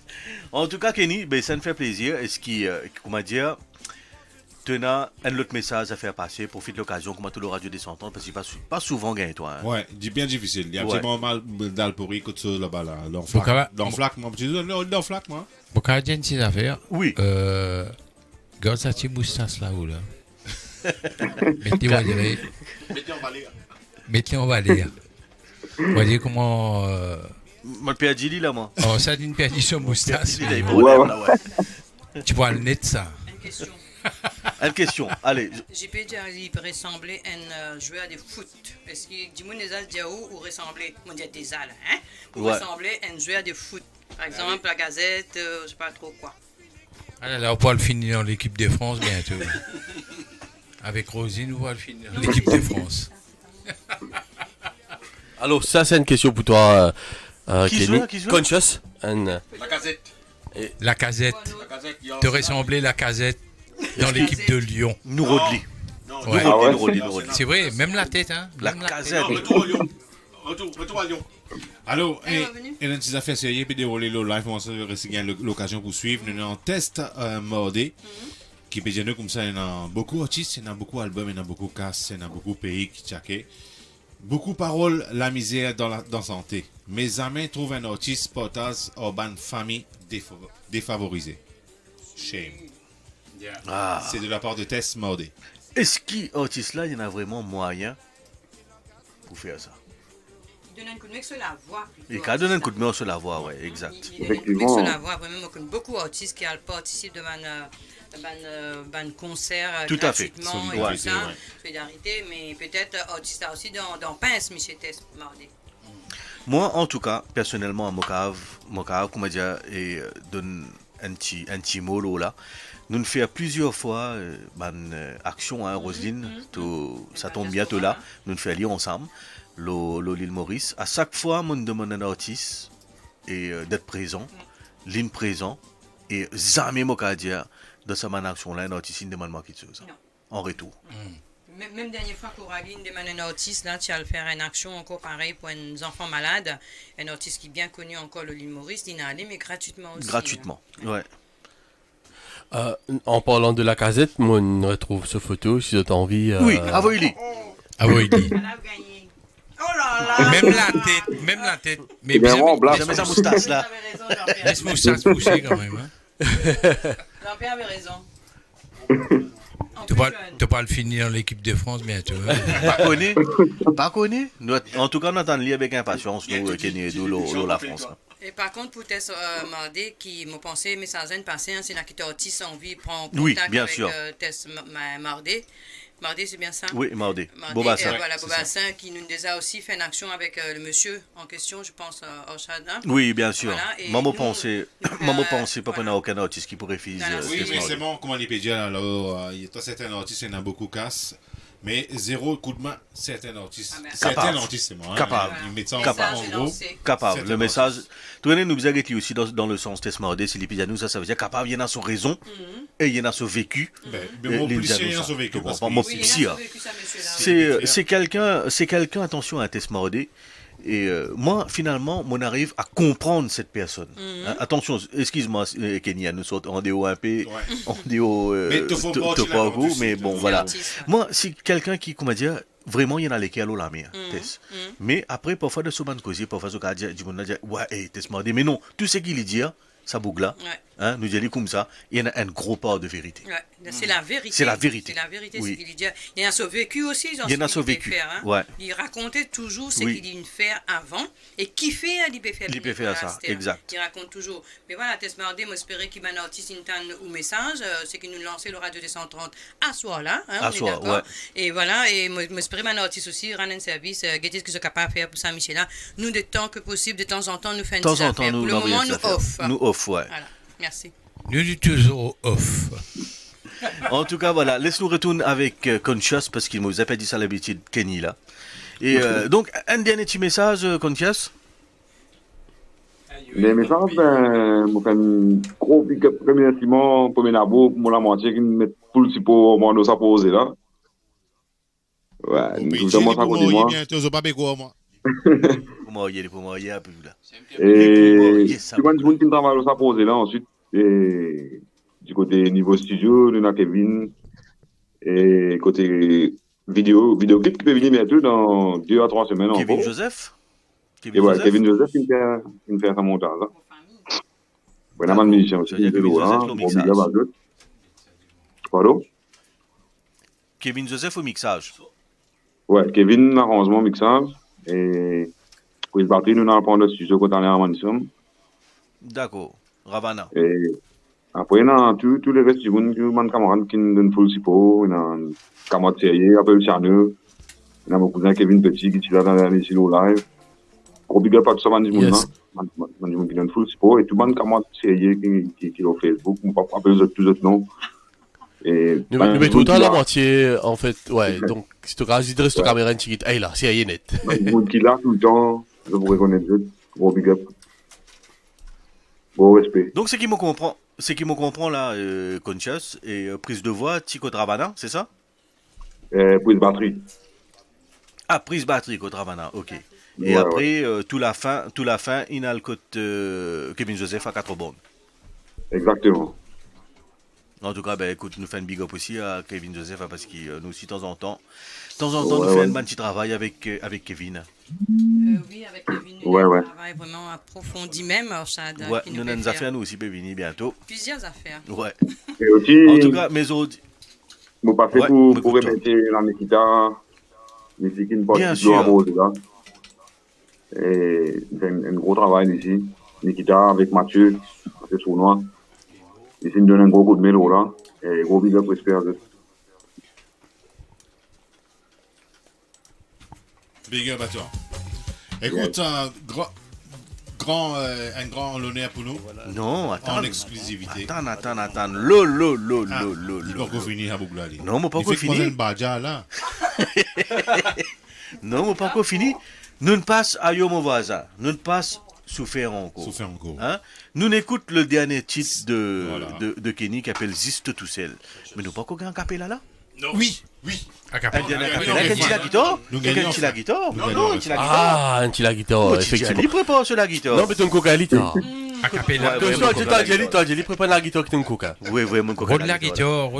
En tout cas, Kenny, ça me fait plaisir. Est-ce qu'il, comment dire, tu as un autre message à faire passer, profite de l'occasion, comme tout le radio des 100 ans, parce que pas souvent gagné, toi. Hein. Ouais, bien difficile. Il y a absolument mal d'alpori, que tu là-bas, là. L'enflac, moi. Pour qu'il y ait une petite affaire. Oui. Regarde ça, petit moustache là-haut, là. Mettez en valeur. On va dire comment. Moi, le père Gili, là, moi. Oh, ça dit une perdition moustache. Ouais. Tu vois le net, ça. Une question, allez. J'ai pu dire qu'il peut ressembler à un joueur de foot. Est-ce que du monde des Al Diaou ou ressembler, on dit des Al, hein? Pour ressembler à un joueur de foot. Par exemple, la Gazette, je sais pas trop quoi. Alors là, on pourra le finir dans l'équipe de France bientôt. Avec Rosine, on pourra le finir dans l'équipe de France. Alors, ça, c'est une question pour toi, Kenny. Qui joue Conscious. La Casette. La Casette. Te ressembler la Casette dans l'équipe de Lyon. Nous Rodley. Ouais. C'est vrai, même la tête, hein. La Casette. Retour à Lyon. Alors, et dans ces affaires sérieuses, puis dérouler le live, on va gagner l'occasion pour suivre. Nous avons un test mordé qui peut dire comme ça. Il y a beaucoup d'artistes, il y a beaucoup d'albums, il y a beaucoup de casses, il y a beaucoup de pays qui tchaquent. Beaucoup de paroles, la misère dans la santé. Mes amis trouvent un artiste portage urbaine famille défavorisée. Shame. Ah. C'est de la part de Tess Mordé. Est-ce qu'il artiste là, il y en a vraiment moyen pour faire ça? Il donne un coup de main sur la voix. Il a donné un coup de main sur la voix, ouais, exact. Il donne un coup de main sur la voix. Vraiment, il y a beaucoup d'artistes qui participent de un concert gratuitement et tout ça, solidarité, mais peut-être artiste aussi dans Pince, M. Tess Mordé. Moi, en tout cas, personnellement, à Mokave, comment dire, et donne un petit mot là. Nous faisons plusieurs fois action, hein, Roselyne, ça tombe bientôt là. Nous faisons aller ensemble, l'île Maurice. À chaque fois, on demande à un artiste d'être présent, l'île présent, et jamais moi dire dans cette action là, un artiste ne demande pas quelque chose. En retour. Même dernière fois qu'Auraline demande un artiste, là, tu vas faire une action encore pareil pour un enfant malade, un artiste qui est bien connu encore, l'île Maurice, il est allé, mais gratuitement aussi. Gratuitement, ouais. En parlant de la Casette, moi, on retrouve ce photo, si vous avez envie. Oui, Avoyli. Avoyli. Oh là là. Même la tête. Mais bien, jamais sa moustache là. Laisse moustache pousser quand même. Hein. Jean-Pierre avait raison. Tu vas le finir dans l'équipe de France bientôt. Hein. Pas connu. En tout cas, on attend le avec impatience, nous, Kenny et nous, la France. Et par contre, pour Tess Mordé, qui m'a pensé, mais ça vient de passer, c'est là qui t'a artiste envie de prendre contact avec Tess Mordé. Mordé, c'est bien ça? Oui, Mordé. Bobassin. Voilà, Bobassin, qui nous a aussi fait une action avec le monsieur en question, je pense, Orchad. Hein? Oui, bien sûr. Voilà, Maman pensait pas qu'on a aucun artiste qui pourrait faire. Oui, mais c'est bon, comme on peut dire, alors, il y a certains artistes, il y en a beaucoup casse. Mais zéro coup de main, certains artistes. Certains artistes, c'est moi. Capable. Ils mettent ça en gros. Capable. Le message. Tu connais, nous vous avez aussi dans le sens Tess Mordé, c'est l'épidémie, ça veut dire capable, il y en a son raison et il y en a son vécu. Mais mon plus, il y en a son vécu. C'est quelqu'un, attention à Tess Mordé, Et moi, finalement, on arrive à comprendre cette personne. Hein, attention, excuse-moi, Kenny, nous sommes en déo un peu, en déo topo, mais bon, voilà. Moi, c'est quelqu'un qui, comment dire, vraiment, il y en a lesquels à la mer. Mais après, parfois, de ce moment de causer, parfois, il dit, ouais, t'es mordé. Mais non, tout ce qu'il dit, ça bouge là. Hein, nous disons comme ça, il y en a un gros part de vérité. Ouais, c'est la vérité. C'est la vérité. C'est la vérité, Oui. ce qu'il dit. Il y a son vécu aussi. Il y en a son vécu. Faire, hein. Ouais. Il racontait toujours ce Oui. qu'il fait avant et qui fait Il peut faire ça, exact. Il raconte toujours. Mais voilà, Tesmardé, j'espérais qu'il m'a un artiste ou message, c'est qu'il nous lançait le Radio 230 à soir là. Hein, À on est soir, d'accord. ouais. Et voilà, et j'espérais un artiste aussi, rendre un service, qu'est-ce qu'ils sont capables de faire pour Saint-Michel là. Nous, de temps que possible, de temps en temps, nous faisons De des temps en temps, affaires. nous Pour le moment, nous off. Nous off, ouais. Voilà, merci. Nous sommes toujours off. En tout cas, voilà, laisse-nous retourner avec Conscious, parce qu'il nous a pas dit ça à l'habitude, Kenny, là. Et donc, un dernier petit message, Conscious. Les messages, moi, fais un gros big up, remerciement pour mes nabos, pour la moitié qui me met tout le support au moment où ça pose là. Ouais, nous sommes à côté de moi. Pour moi, il y a un peu là. Et tout le monde qui travaille au ça pose là, ensuite, et du côté niveau studio, nous avons Kevin, et côté vidéoclip qui peut venir bientôt dans 2 à 3 semaines. Kevin Joseph. Et voilà, Kevin Joseph, il me fait un montage là. Voilà, ma musicien aussi, il est là, bon big up à d'autres. Pardon? Kevin Joseph au mixage. Ouais, Kevin, arrangement, mixage, et pour le batterie, nous avons prendre le studio quand on est à Manson. D'accord, Ravana. Et après, on a tous les restes du monde, mon camarade qui nous donne full support, on a un camarade sérieux, appelle le Charneux, on a mon cousin Kevin Petit qui est là dans les silos live. Gros big up à tout ça, man, du monde, man, qui donne full support, et tout le monde camarade sérieux qui est au Facebook, on peut appeler tous les autres noms. Et nous mettons tout le temps la moitié, en fait, ouais, donc, si tu as dit de caméra, tu dis, hey là, c'est rien net. Le monde qui est là tout le temps, je vous reconnais tout, gros big up. Bon respect. Donc, c'est qui me comprend là, Conscious, et prise de voix, Tico Travana, c'est ça? Prise batterie. Ah, prise batterie, Travana, ok. Et après, tout la fin, il a le code Kevin Joseph à 4 bornes. Exactement. En tout cas, ben, écoute, nous faisons un big up aussi à Kevin Joseph, parce que nous aussi, de temps en temps, nous faisons un petit travail avec Kevin. Oui, avec Kevin, nous un travail vraiment approfondi même, Orchad. Ouais, nous avons des affaires, nous aussi, peut venir bientôt. Plusieurs affaires. Ouais. Et aussi, en tout cas, mes autres... Vous pas fait pour remettre la Nikita, mais c'est qu'une partie de l'amour, là. Et c'est un gros travail ici. Nikita avec Mathieu, c'est sournois. Ici, il me donne un gros coup de mélo là. Et gros big up respect à eux. Big up à toi. Écoute, un grand honneur pour nous. Non, attends. En exclusivité. Attends. Lo. Il va pas finir à Bouglali. Non, mais pas encore fini. Il fait là. Non, mais pas encore fini. Nous ne passe à Yomo Voisin. Nous ne passe Souffert encore. Hein? Nous écoutons le dernier titre de Kenny qui s'appelle Ziste tout seul. Mais nous pas qu'on gagne un capella là? Non. Oui. Un guitare? Non, un la guitare, effectivement. Il prépare sur la guitare. Non, mais tu as un coca à guitare. A cappella. Tu as prépare la guitare qui est un coca. Oui, mon coca. Rode la guitare.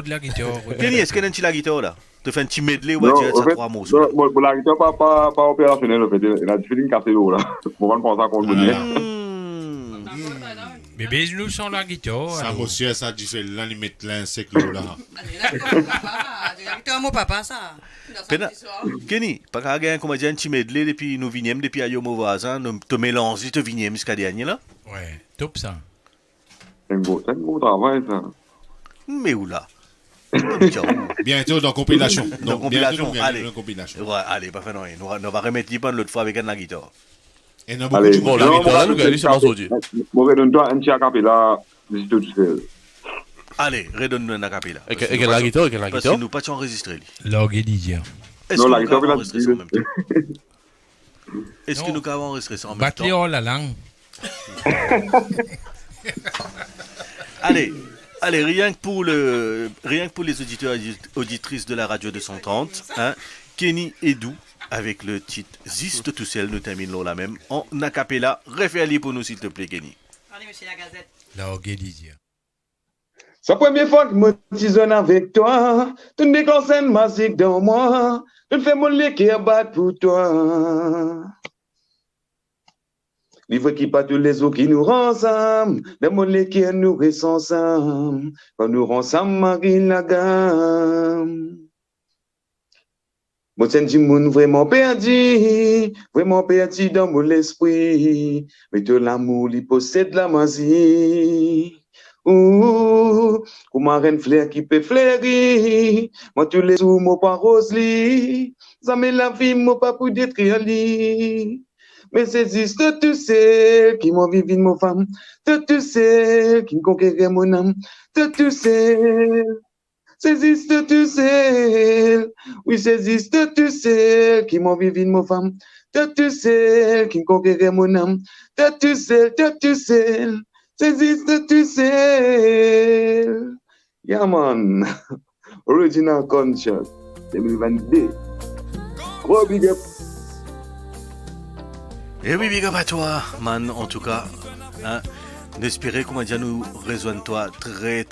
Kenny, est-ce que tu as la guitare là? Tu fais un petit medley ou tu as 3 mots? Non, la guitare pas opérationnelle, en fait. Il a du feeling cassé l'eau là. Pour ne penser à qu'on le bonnet. Mais baise-nous sans la guitare. Ça, monsieur, ça dit fait l'an, il met l'insecte là. La guitare, mon papa, ça. Kenny, pas qu'à gagner comme un petit medley depuis nous vignes, depuis à Yomo Voisin, nous te mélangeons, te vignes jusqu'à dernier là? Ouais, top ça. C'est un beau travail ça. Mais où là? Bientôt dans compilation. Allez. Ouais, allez, pas fait non. On va remettre l'IPAN l'autre fois avec la guitare. Et nous avons beaucoup de la guitare, nous gagnons, c'est pas aujourd'hui. Bon, redonne-toi un petit acapella, juste tout seul. Allez, redonne-nous un acapella. Et la guitare, parce que nous pas enregistré. L'organisation. Est-ce que nous avons enregistré ça en même temps? Est-ce que nous avons enregistré ça en même temps? Battre la langue. Allez, rien que pour les auditeurs et auditrices de la radio 230, hein, Kenny Edou, avec le titre Ziste tout seul, nous terminons la même en acapella. Refais-le pour nous, s'il te plaît, Kenny. Allez, monsieur la Gazette. La Orguélidia. C'est la première fois que je tisonne avec toi. Tu me déclenches une musique dans moi. Tu me fais mon cœur battre pour toi. Livre qui pas tous les eaux qui nous rend ensemble. Les mots qui nous restent ensemble. Quand nous rend ensemble, Marie la gamme. Mon sentiment vraiment perdu dans mon esprit. Mais de l'amour, il possède la magie. Ouh, comme un reine fleur qui peut fleurir. Moi, tous les jours, mon pas rose li. Ça met la vie, mon pas pour détruire li. Mais c'est juste tous celles qui m'ont vécu mon femme. Tous celles qui me conquéraient mon âme. Tous celles. C'est juste tous celles. Oui, c'est juste tous celles qui m'ont vécu mon femme. Tous celles qui me conquéraient mon âme. Tous celles. C'est juste tous celles. Yeah, man. Original Conscious 2022. Gros big up. Eh oui, big up à toi, man, en tout cas. Hein, n'espérez comment dire nous rejoindre toi très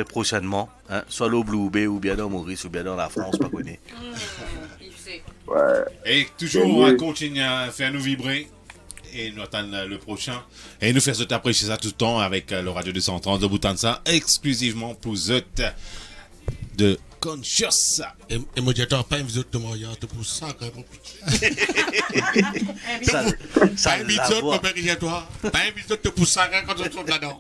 prochainement. Hein, soit au Blue Bay ou bien dans Maurice ou bien dans la France, pas connu. Ouais. Et toujours continuer à faire nous vibrer. Et nous attendons le prochain. Et nous faisons apprécier ça tout le temps avec le Radio 230 de Boutansa, exclusivement pour eux de Conscious. Et moi, j'ai pas une visite de mariage pour ça, quand même. Ça invite mon père, il toi. Pas une visite pour ça, quand on se là-dedans.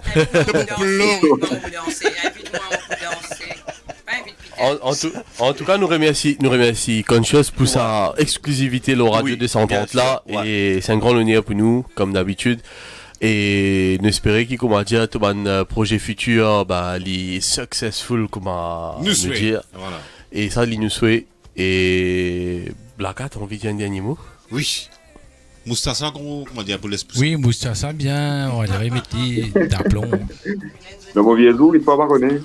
En tout cas, nous remercions Conscious pour sa exclusivité le Radio 230 là, et c'est un grand honneur pour nous, comme d'habitude. Et nous espérons qu'il comment dire tout un projet futur les successful comment nous dire. Voilà. Et ça nous souhaite. Et Blackat, t'as envie de dire un dernier mot? Oui. Moustassa, comment dire pour l'esprit? Oui, Moustassa bien, on va dire métier d'aplomb. Le mauvais jour, il faut pas connaître.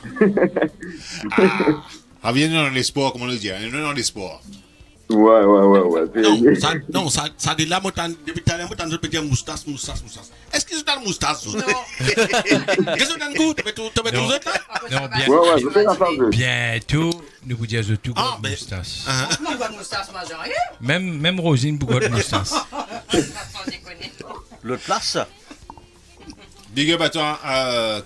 Ah, viens dans les sports, comment le dire? Dans les sports. Ouais. Non, ça dit là, depuis tout à l'heure, je peux dire moustache. Est-ce que c'est dans le moustache? Non. Qu'est-ce que c'est dans le goût? Tu mets tout là? Non, bientôt, nous vous disons tout de moustache. Même Rosine, beaucoup de moustache. L'autre place? Big up à toi,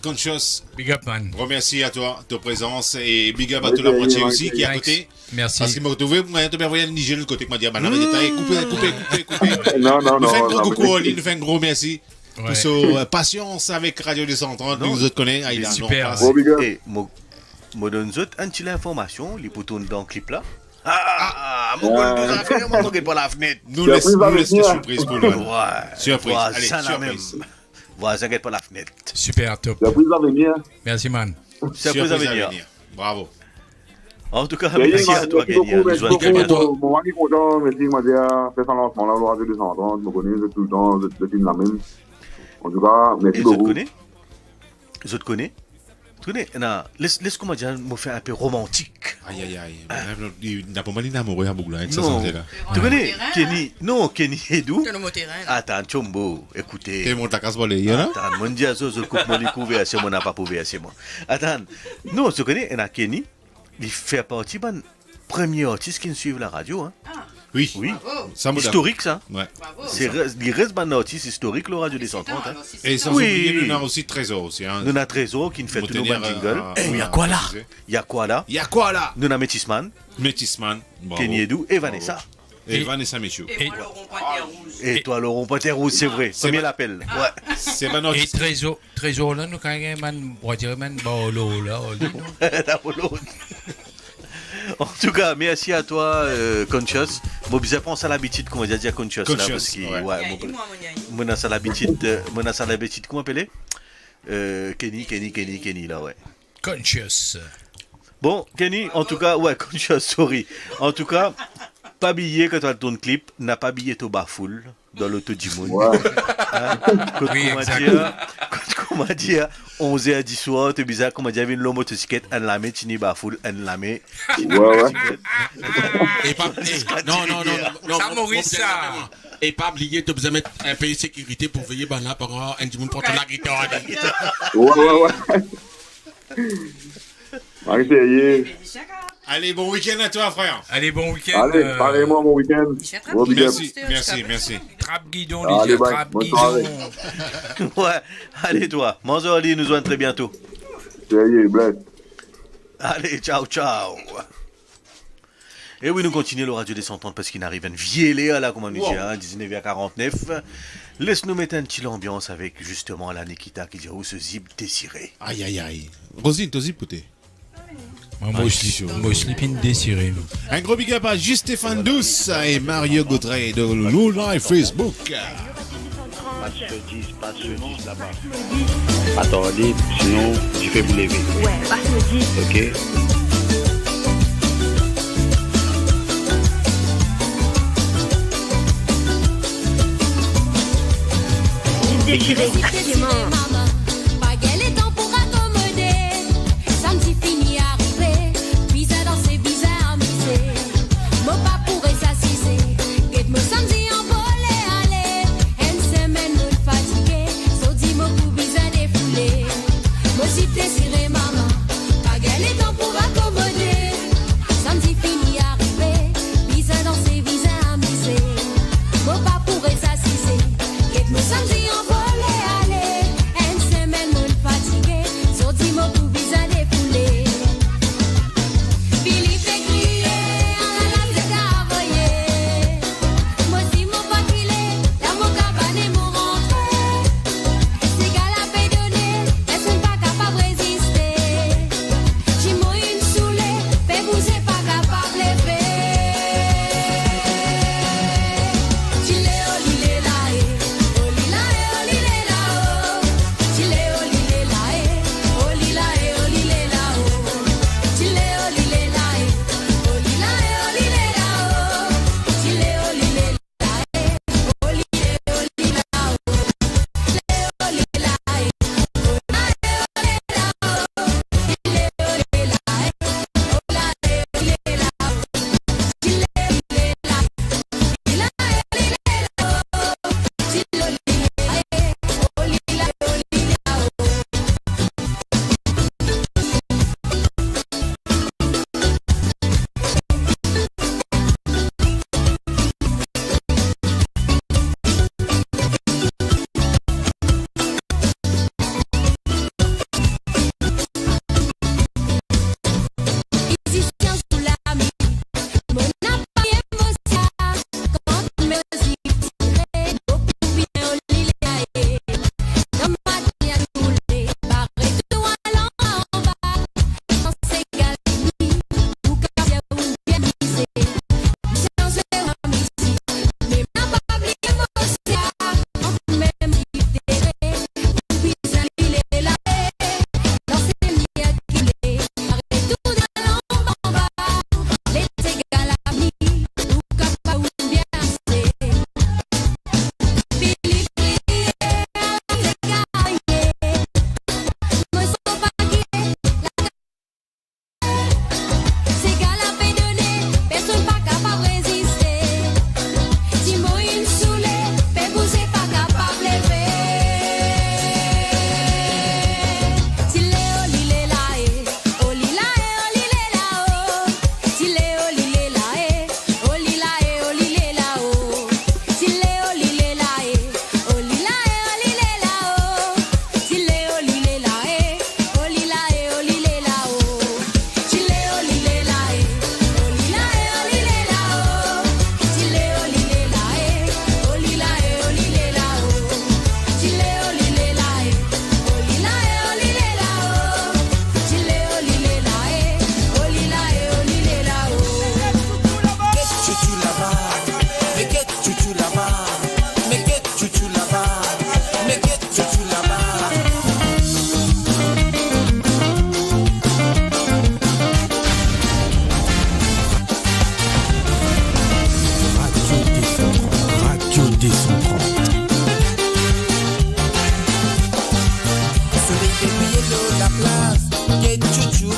Conscious. Big up, man. Remercie à toi, ta présence. Et big up à toute la moitié aussi qui est à côté. Merci. Parce qu'il m'a retrouvé, moi, tu m'as envoyé le Niger de l'autre côté. Qui m'a dit, coupez. Non. Nous fait un gros coucou, Oli. Nous fait un gros merci. Pour sa patience avec Radio 230. Nous autres connaissons. Il est super. Et moi, donne un petit information. Les poutons dans le clip là. Mon gars, nous affaires, moi, on pas la fenêtre. Nous laissons surprise pour lui. Surprise. Allez, surprise. Voilà, ça n'inquiète pas la fenêtre. Super, top. Surprise à venir. Merci, man. Surprise à venir. Bravo. En tout cas, merci à toi, Kenny. Merci beaucoup. Mon ami content, merci, m'a dit, fait son lancement là, le Radio 230. Je me connais, tout le temps, je filme la même. En tout cas, merci beaucoup. Je te connais? Laisse comment dire, me faire un peu romantique. Aïe. Il n'a pas mal d'amour à Bougla. Non. Tu connais Kenny? Non, Kenny est d'où? Attends, Chombo, écoutez. T'es mon tacasse volé, là? Attends, mon dieu, je coupe mon découvert, c'est mon n'a pas prouvé, c'est moi. Attends, non, tu connais, il y a Kenny, il fait partie de premier artiste qui nous suit la radio, hein? Oui. Historique, ça. Ouais. Il reste un artiste historique, le Radio 230. Hein. Et sans oublier, nous avons aussi Trésor aussi. Hein. Nous avons Trésor qui nous fait tout nos jingles. Il y a quoi là? Nous avons Métisman. Kenny Edou et Vanessa. Et Vanessa Michou. Et toi, Laurent Pointer-Rouge, c'est vrai. C'est bien l'appel. Ouais. C'est pas notre. Et Trésor là, nous avons un bolo là. En tout cas, merci à toi, Conscious. Moi, je pense à l'habitude, comment dire Conscious là, parce que moi, j'ai l'habitude, comment appeler Kenny là, ouais. Conscious. Bon, Kenny, en tout cas, ouais, Conscious, sorry. En tout cas, pas billet quand tu as ton clip, n'a pas billet au bafoul dans l'auto du monde. Oui, comment dire, 11 à 10 soirs, tu es bizarre, comme dire, une motocyclette, un lamé, tu n'es pas full, un lamé. Ouais. Et pas, non, ça Maurice, ça. Et pas oublier, tu as besoin de mettre un peu de sécurité pour veiller là pendant un dimanche pour la guitare. Ouais. Allez, bon week-end à toi, frère. Allez, bon week-end. Allez, pareillement, bon week-end. Merci. Trappe guidon, Allez, Lydia, bye. trappe Bonne guidon. soirée. Ouais, allez toi, Manzo Ali nous joigne très bientôt. Bless. Allez, ciao. Et oui, nous continuons le Radio des 130 parce qu'il arrive un vieille là, comme on dit, 19h49. Laisse-nous mettre un petit ambiance avec justement la Nikita qui dit où ce zip désiré. Aïe. Rosine, t'as zipoté. Moi, je suis pin désiré. Un gros big up à Juste Stéphane Douce et Mario Gautret de Low Live Facebook. Pas ce 10 là-bas. Attendez, sinon tu fais vous lever. Ouais, pas ce 10. Ok. Désiré, exactement. Samedi en volée, allez,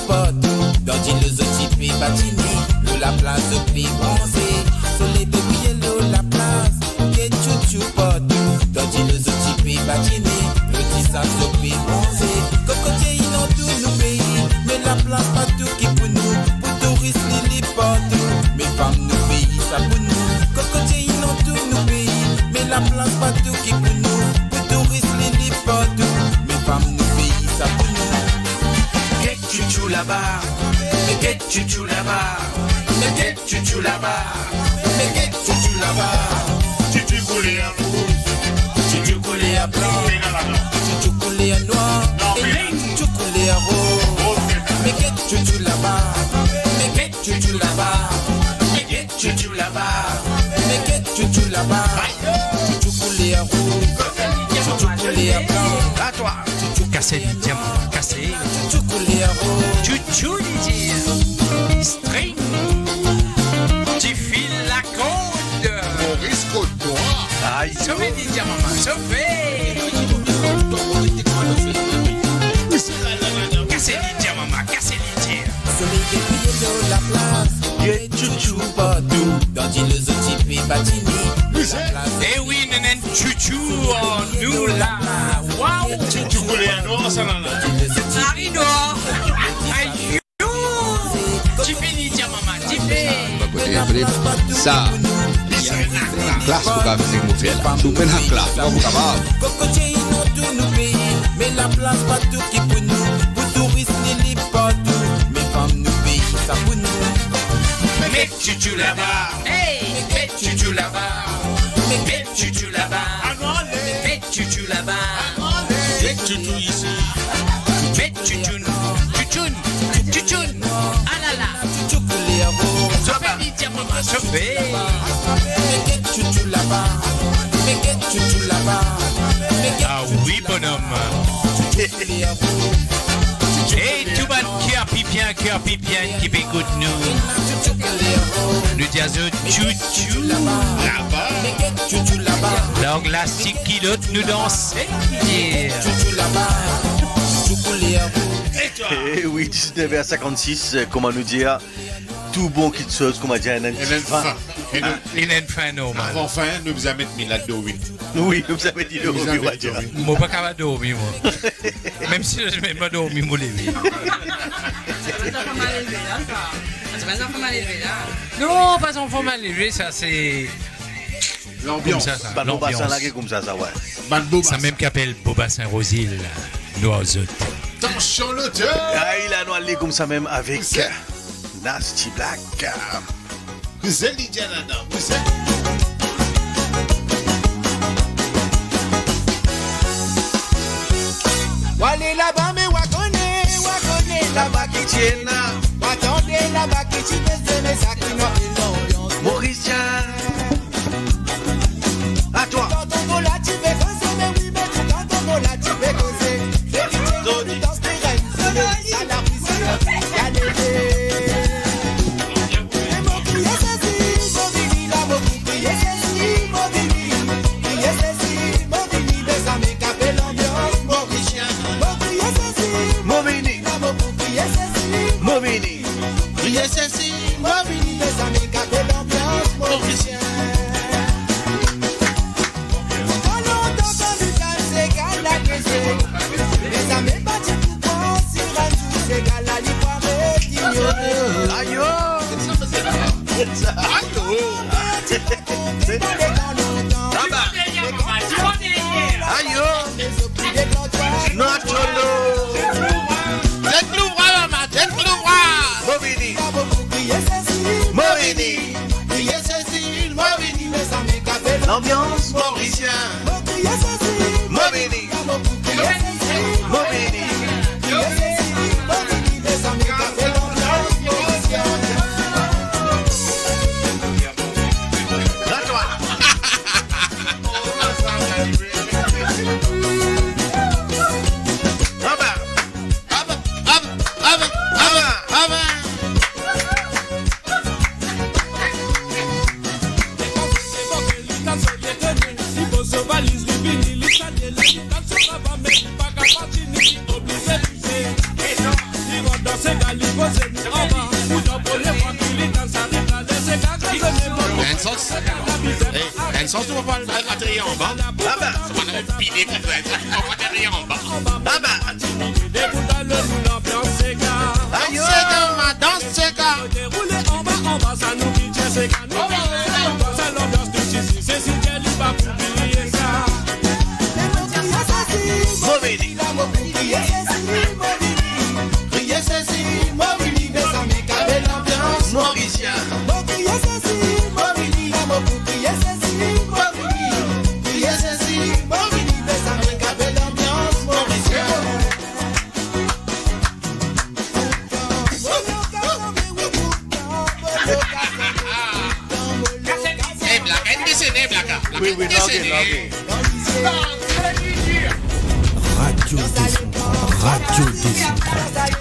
partout. Dans le zotipi patini, nous la place au pays bronzé. Soleil de yellow la place, get chouchou partout. Dans le zotipi patini, le tissage au pays bronzé. Cocotier dans tous nos pays, mais la place partout qui pour nous. Pour touristes, les partout. Mes femmes nous pays, ça pour nous. Cocotier dans tous nos pays, mais la place partout qui pour nous. Pour touristes, les partout. Mes femmes nous pays, ça pour nous. Get chouchou là-bas, mais get chouchou là-bas, mais get chouchou là-bas, mais get chouchou là-bas. Chouchou collé à rouge, chouchou collé à blanc, chouchou collé à noir, et chouchou collé à rose. Mais get chouchou là-bas, mais get chouchou là-bas, mais get chouchou là-bas, mais get chouchou là-bas. Chouchou collé à rouge, chouchou collé à blanc. À toi. Casser les diamants, casser. Chouchou collé à rouge. Chouchou les dire. String. Tu files la corde. Maurice Côte-Noire. Aïe. Sauvé les diamants, sauvé. Casser les diamants, casser les tirs. Soleil depuis yellow la place. Get chouchou partout. Dans le zotipi patini. Eh oui, nénen chouchou en nous là. Waouh. Chouchou collé à noir, ça là. Marie noir. Aïe. Tu finis, diamant, tu fais. Ça, la classe pour faire ce que vous faites là. Super la classe, vous capable. Cocotier dans tous nos pays, mais la place partout qui pour nous. Pour touristes, les partout. Mes femmes nous pays, ça pour nous. Mais chouchou là-bas. Hey, mais chouchou là-bas. Mais chouchou là-bas. Mais chouchou là-bas. Mais chouchou ici. Mais chouchoun. Chouchoun. Chouchoun. Ah là là. Chouchou collé à rouge. Sauvé les diamants, sauvé. Mais get chouchou là-bas. Mais get chouchou là-bas. Ah oui, bonhomme. Collé à rouge. Et tout le monde cœur pipien, qui écoute nous. Nous disons chouchou là-bas. Chouchou là-bas. Donc la kilote nous danse. Chouchou là-bas. Chouchou collé à rouge. Et oui, 19h56, comment nous dire, tout bon qui te saute, comment dire, Il fin normal. Avant fin, nous vous avons mis la dos, oui. Oui, nous vous avons dit le Moi, pas capable de dormir, moi. Même si je ne mets pas dormir, moi, lever. Non, pas enfant mal élevé, ça c'est. L'ambiance. Pas de bassin là comme ça, ouais. Ça même qu'appelle Bobassin Rosil, Noiseau. Attention l'auteur. Ah, il a noyé comme ça même avec Nasty Black. Vous êtes Lydia là-dedans, vous êtes. Wale là-bas, mais wakone là-bas qui tienne. Attendez là-bas qui tienne, mais ça qui n'a pas l'ambiance. Mauricien. À toi. Quand on va là, tu fais causer, mais oui, mais tout quand on va là, tu fais causer. C'est qui t'es dans ce terrain, c'est la piscine, y'a des et mon crier ceci, mon vini, là, mon crier ceci, mon vini, mon vini, des amis qui appellent l'ambiance, Mauricien. Mon crier ceci, mon vini, là, mon crier ceci, mon vini, crier ceci, mon vini, des amis qui appellent l'ambiance, Mauricien. bas. On a pilé pour être. On va derrière en bas. Aïe, dans ce gars. Rouler en bas, ça nous dit c'est qu'à nous. C'est l'ambiance de Chichi, c'est si qu'elle y va pour oublier ça. Movini, crier Cécile, Movini, mais ça met qu'à belle ambiance. Mauricien. Crier Cécile, Movini, crier Cécile, Movini, crier Cécile, Movini, mais ça met qu'à belle ambiance. Mauricien. Eh, Black, NDCD, Black. Oui, login. Radio Décentrale. Radio Décentrale.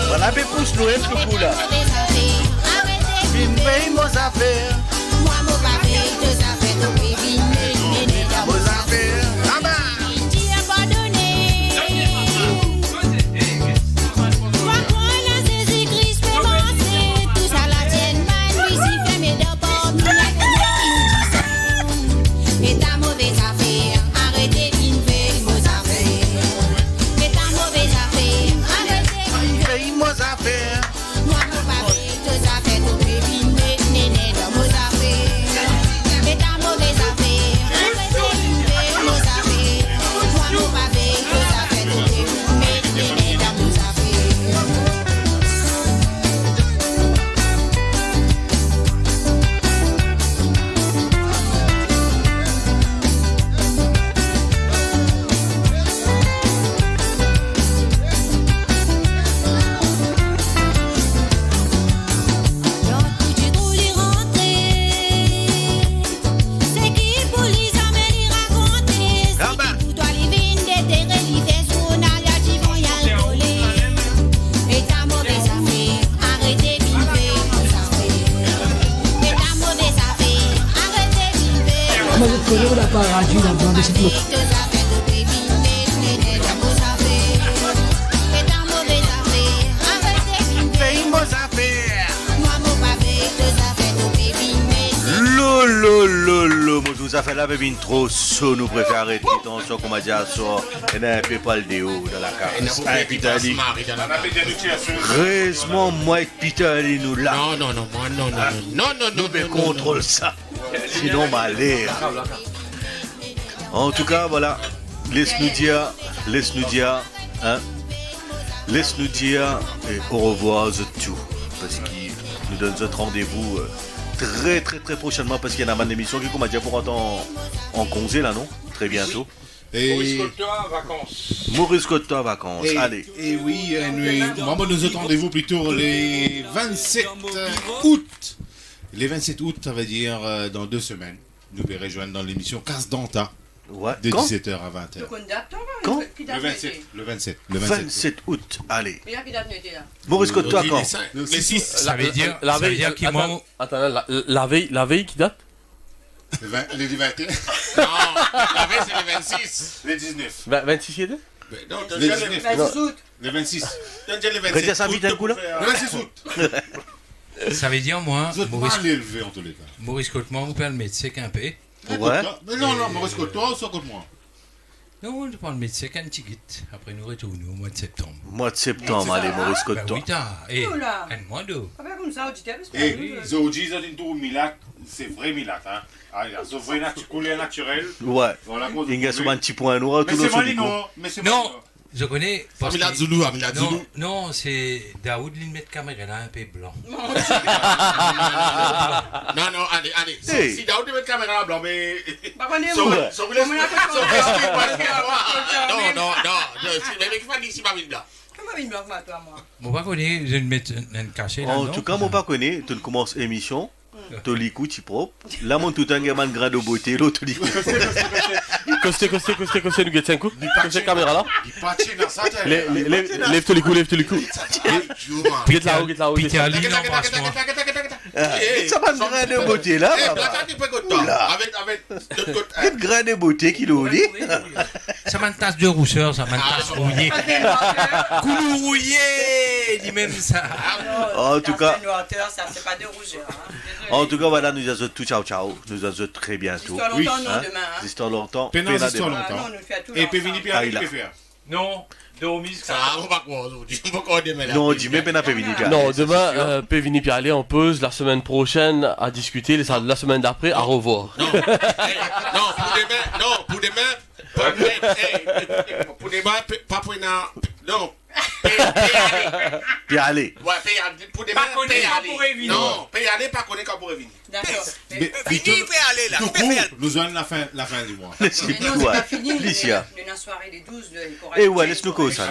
Voilà, mais pousse-nous, est-ce que vous là? Vos affaires. Moi, mon papier, deux affaires, tout baby, vos affaires. Qui a pardonné. Moi, la saisie Christ, commencer. Tout ça, la tienne, man, lui, si fait mes deux portes, nous, la nous et ta mauvaise affaire, arrêtez d'une veille, vos affaires. Et ta mauvaise affaire, arrêtez d'une veille, vos affaires. Moi, mon papier, deux affaires, tout baby, néné, dans vos affaires. Et ta mauvaise affaire, arrêtez d'une veille, vos affaires. Moi, mon papier, deux affaires, tout baby, néné, dans vos affaires. C'est qui pour les amener raconter? C'est qui pour toi les vignes déterrées, les vaisseaux, n'ayant qui vont y aller. Et ta mauvaise affaire, arrêtez vivre vos affaires. Et ta mauvaise affaire, arrêtez vivre. Moi je connais la paradis dans le blanc de cette moto. Deux affaires de baby, néné, dans vos affaires. Et ta mauvaise affaire, arrêtez vivre vos affaires. Moi mon pavé, deux affaires de baby, néné. Lolo, moi je vous ai fait la bébine trop saut, nous préférons arrêter dans ce qu'on m'a dit à soi, et n'a pas pas le déo dans la carte. Ah, Peter Ali. Heureusement, moi et Peter Ali nous là. Non, Nous mais contrôle ça. Sinon, malheur. En tout cas, voilà. Laisse-nous dire, hein. Laisse-nous dire et au revoir tout. Parce qu'il nous donne notre rendez-vous très prochainement parce qu'il y a une émission qui commence à pour entendre en congé là, non? Très bientôt. Maurice Cotto en vacances. Maurice Cotto en vacances, allez. Et oui, nous autres rendez-vous plutôt les 27 août. Les 27 août, ça veut dire dans 2 semaines. Nous les rejoindre dans l'émission Casse Danta. Ouais. De 17h à 20h. Quand Le 27. Le 27 août, allez. Il y a qui date là. Maurice Cotto à quand Le 6. Ça veut dire qu'il Attends, la veille qui date Le 21. Non, la veille c'est le 26. Le 19. 26 qui est Non, le 19 août. Le 26. Redis ça vite un coup là. Le 26 août. Ça veut dire, moi, Vous êtes mal élevé en tous les cas. Maurice Cottement, vous pouvez le médecin campé. Ouais. Mais non, Maurice Cotto, ça compte moi. Non, je prends le médecin quand tu quittes. Après, nous retournons au mois de septembre. Mois de septembre, allez, Maurice Cotto. Oui, et un mois d'eau. Comme ça, auditeur. Et Zoji, ça dit tout Milac, c'est vrai Milac, hein. Ah, c'est vrai couleur naturel. Ouais. Il y a souvent un petit point noir, tout le monde. Non, je connais. Amila Zulu, Amila Zulu. Non, c'est Daoud, il met caméra là un peu blanc. Non, allez. Si Daoud met caméra blanc, mais. Non, mais qui va dire si ma vie blanc? Comment une blanc, toi, moi? Moi, pas connais, je vais mettre un cachet là. En tout cas, moi, pas connais, tu commences l'émission. Tu l'écoutes, tu propre. Là, mon tout un gamin de grade de beauté, l'autre, tu l'écoutes. Costé, nous guette 5 coups. Costé, caméra là. Il patine dans sa tête. Lève-toi les coups. Get là-haut. Puis t'as l'île embrasse-moi. Ça va un grain de beauté là. Avec grain de beauté qui l'oublie. Ça m'a une tasse de rousseur, ça m'a une tasse rouillée. Coulou rouillé, dit même ça. En tout cas. Ça, c'est pas de rougeur. En tout cas, voilà, nous avons tout ciao. Nous avons très bientôt. Histoire longtemps, non, demain. Histoire longtemps. Histoire longtemps. Et puis Vini Pierre, il peut faire. Non, Domis, ça on va quoi aujourd'hui? On va quoi demain? Non, dis même pas Pévini Pierre. Non, demain, Pévini Pierre aller en pause. La semaine prochaine, à discuter. La semaine d'après, à revoir. Non, pour demain, pas pour non. Puis aller. Ouais, pour demain, non, aller, pas connaître quand pour revenir. D'accord. Fini, peut aller là. Nous avons la fin du mois. Mais non, c'est pas fini. La soirée des 12 de Eh ouais, laisse-nous causer ça.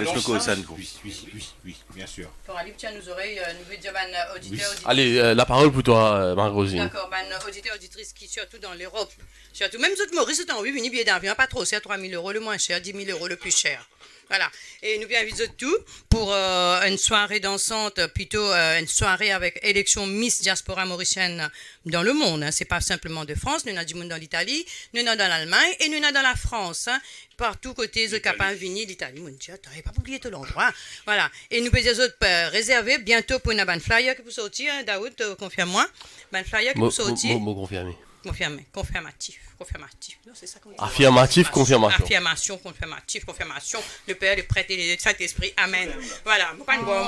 Oui, bien sûr. Pour aller, tiens, nous aurez, nous voulons dire, auditeur. Allez, la parole pour toi, Marie-Rosine. D'accord, auditeur, auditrice qui, surtout dans l'Europe, surtout, même autres Maurice, c'est en 8 000 billets d'avion, pas trop, c'est à 3 000 € le moins cher, 10 000 € le plus cher. Voilà. Et nous invitons tout pour une soirée dansante, plutôt une soirée avec élection Miss Diaspora mauricienne dans le monde. Hein. C'est pas simplement de France. Nous avons du monde dans l'Italie, nous avons dans l'Allemagne et nous avons dans la France. Hein. Partout côté de Capin-Vini, l'Italie. Mon Dieu, t'avais pas oublié tout l'endroit. Voilà. Et nous pouvons autres réserver bientôt pour une flyer qui peut sortir. Hein, Daoud, confirme-moi. Une flyer qui peut sortir. Confirmé. Confirmatif. Non, c'est ça qu'on dit. Affirmatif, confirmation. Confirmation. Le Père, le Prêtre et le Saint-Esprit. Amen. Voilà. Vous pas moi.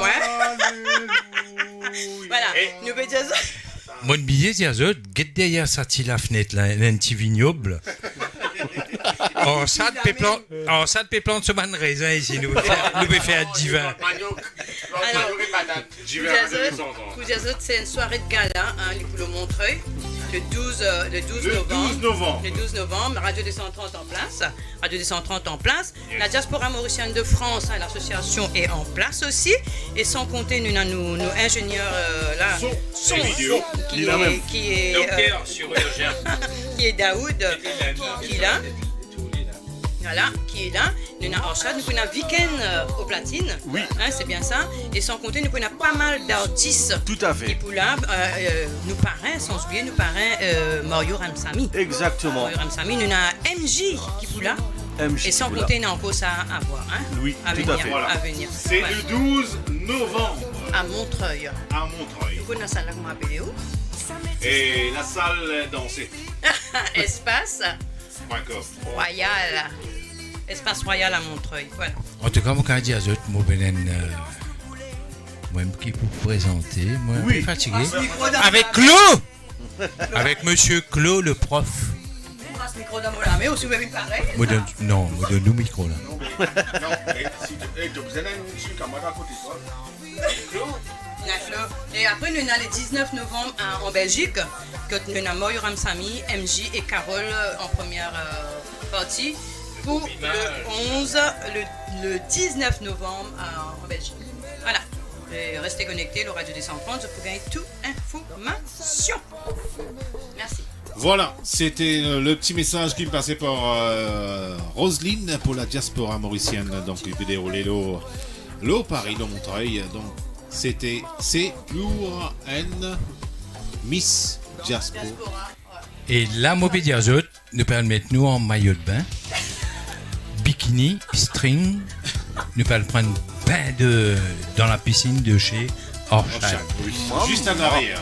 Voilà. Nous pouvons dire ça. Mon billet, c'est get derrière ça, la fenêtre, là, un petit vignoble. En ça de plante sur une raisin ici, nous pouvons faire divin. Alors, c'est une soirée de gala, hein, pour le Montreuil, le 12 novembre, Radio 230 en place. Yes. La diaspora mauricienne de France, hein, l'association est en place aussi, et sans compter nous avons nos ingénieurs là, son qui est qui est Daoud, qui est là. Voilà, qui est là. Nous avons Orchard, nous avons Viken au platine. Oui. Hein, c'est bien ça. Et sans compter, nous avons pas mal d'artistes. Tout à fait. Et pour là, nous parrains, sans oublier, nous parrains Mario Ramsamy. Exactement. Mario Ramsamy, nous avons MJ qui est là. Et sans compter, nous avons encore ça à voir. Hein, oui, à tout venir, à fait. Voilà. À venir. C'est le 12 novembre. À Montreuil. Nous connaissons la salle là, comment appelez où? Et la salle dansée. Espace Royal. Espace Royal à Montreuil. Voilà. En tout cas, moi, quand je dis à eux, moi, qui pour vous présenter, moi, un peu fatigué. Avec Claude! Avec monsieur Claude, le prof. On passe le micro dans mon là, mais aussi, vous avez pareil. Non, moi, donne-nous le micro là. Non, mais tu as un camarade à côté de toi. Et après, nous avons le 19 novembre en Belgique, que nous avons Mario Ramsamy, MJ et Carole en première partie. pour le 19 novembre en Belgique. Voilà. Et restez connectés, le Radio 230, pour gagner toute information. Merci. Voilà, c'était le petit message qui me passait par Roselyne pour la diaspora mauricienne, donc il peut dérouler le Paris de Montreuil. Donc c'est pour une Miss Diaspora. Et la mobile azot nous permet de nous en maillot de bain, bikini, string, nous permet de prendre bain dans la piscine de chez Orchard. Oui. Juste en arrière.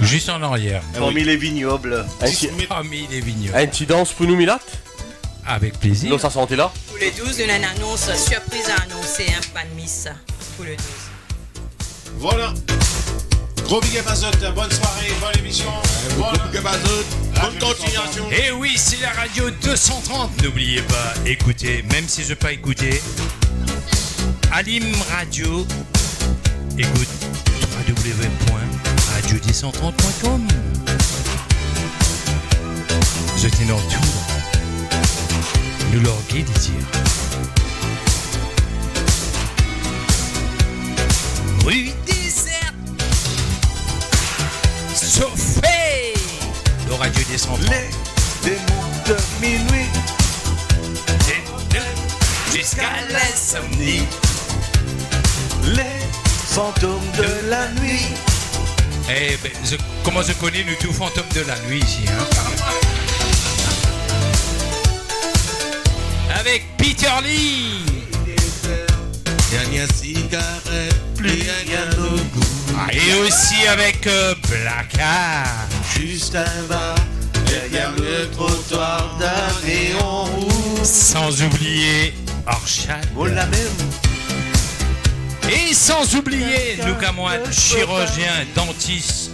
Juste en arrière. Parmi les vignobles. Parmi les vignobles. Incidence pour nous, Milat? Avec plaisir. Nous, ça sentait là? Pour le 12, une annonce surprise à annoncer, pas de miss pour le 12. Voilà. Gros big up à Zot, bonne soirée, bonne émission. Gros big up à Zot, bonne continuation. Et oui, c'est la radio 230. N'oubliez pas, écoutez, même si je n'ai pas écouté, Alim Radio, écoute www.radio230.com. Je t'ai dans tout. Nous leur guide dire. Rue déserte. Chauffé. Le radio 230. Les démons de minuit. Jusqu'à l'insomnie. Les fantômes de la nuit. Eh ben, comment je connais nous tous fantômes de la nuit ici, hein? Avec Peter Lee. Dernière cigarette, plus rien au goût. Et aussi avec Blacard. Juste un bar, derrière le trottoir d'un néon rouge. Sans oublier Orchard. On l'a même. Et sans oublier Lucas Moine, chirurgien, dentiste,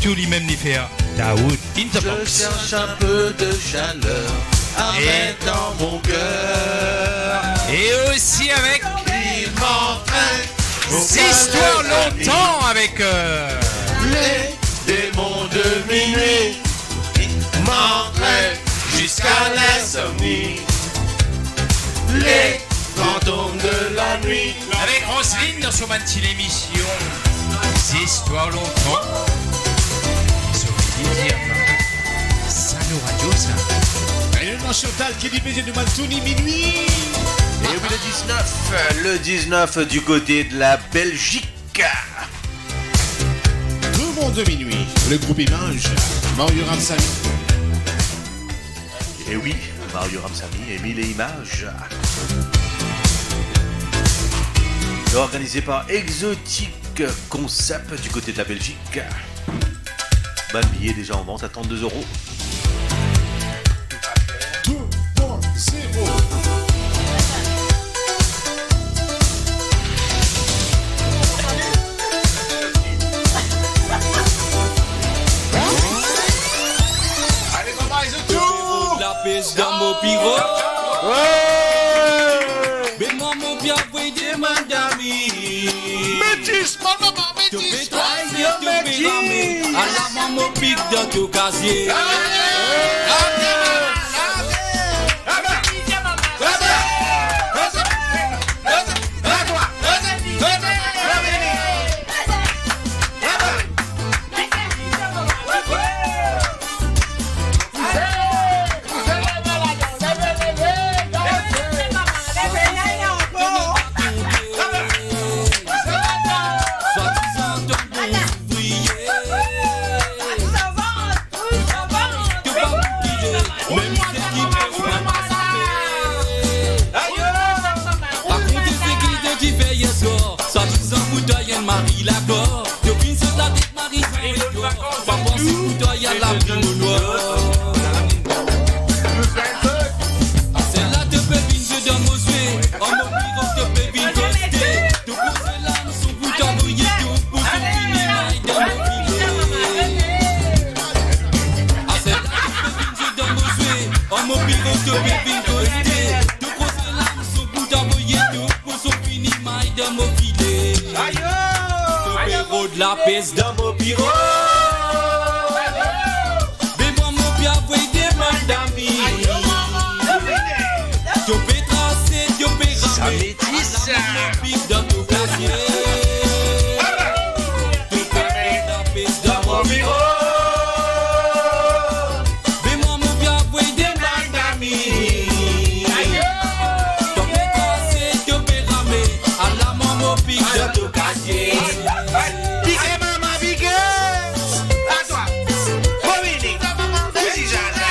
tous les mammifères. Daoud in the box. Je cherche un peu de chaleur à mettre dans mon cœur. Et aussi avec Il m'entraîne Histoire longtemps avec les démons de minuit. Il m'entraîne jusqu'à l'insomnie. Les fantômes de la nuit. Avec Roselyne dans son matin l'émission Histoire longtemps. Ça nous radio ça. Et le nom Chantal qui dit baiser de Mantouni minuit. Et oui, le 19 du côté de la Belgique. Tout le monde de minuit. Le groupe Image. Mario Ramsamy. Et oui, Mario Ramsamy, Émile et Images. Organisé par Exotic Concept du côté de la Belgique. Bon billet déjà en vente à 32 €. 2.0. Allez, papa, ils ont tout. La pêche dans mon piro. Mais maman, bien, vous des mandami. Métis, maman, métis. À la maman, pique dans tout casier. Marie l'accord, depuis cette la tête Marie pas penser pour toi y'a la prime noire. Celle-là te fait une jeu dans mon souhait, en mon bureau te fait une costé. Tout pour cela nous sommes pour t'envoyer tout pour se finir maille dans mon filet. Celle-là te fait une jeu dans mon souhait, en mon bureau te fait une costé. Tout pour cela nous sommes pour t'envoyer tout pour se finir maille dans mon filet. De la peste dans mon bureau. Mais moi mon bien vous des mal d'amis. Yes. Dans ton casier. Dans mon bureau. Fais-moi mon bien, oui, des blagues d'amis. Ton pécassé, ton péramé. À la maman, pique dans ton casier. Piqué, maman, piqué. À toi. Dominique. Vas-y, Jaja.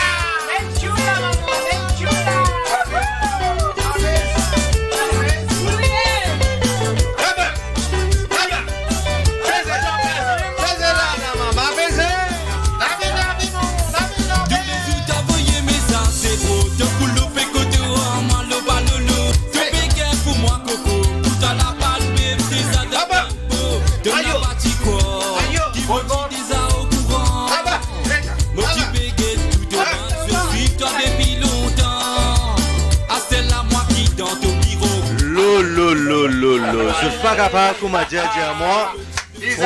Je suis pas capable, comme m'a dit à moi. Je suis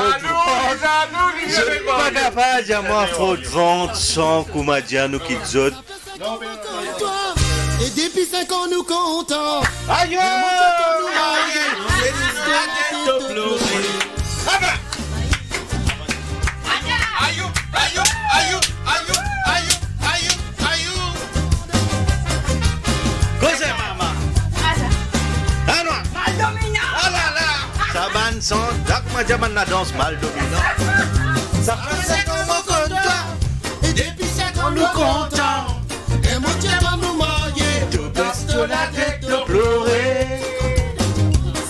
pas capable de dire moi, faut vendre sans qu'on m'a dit à nous qui d'autres. Et depuis 5 ans nous comptons. Aïe! Ça banne sans Dak Madjaman la danse mal dominant. Ça fait 5 ans nous comptons. Et depuis 5 ans nous comptons. Et mon Dieu va nous marier. Tout baisse de la tête de pleurer.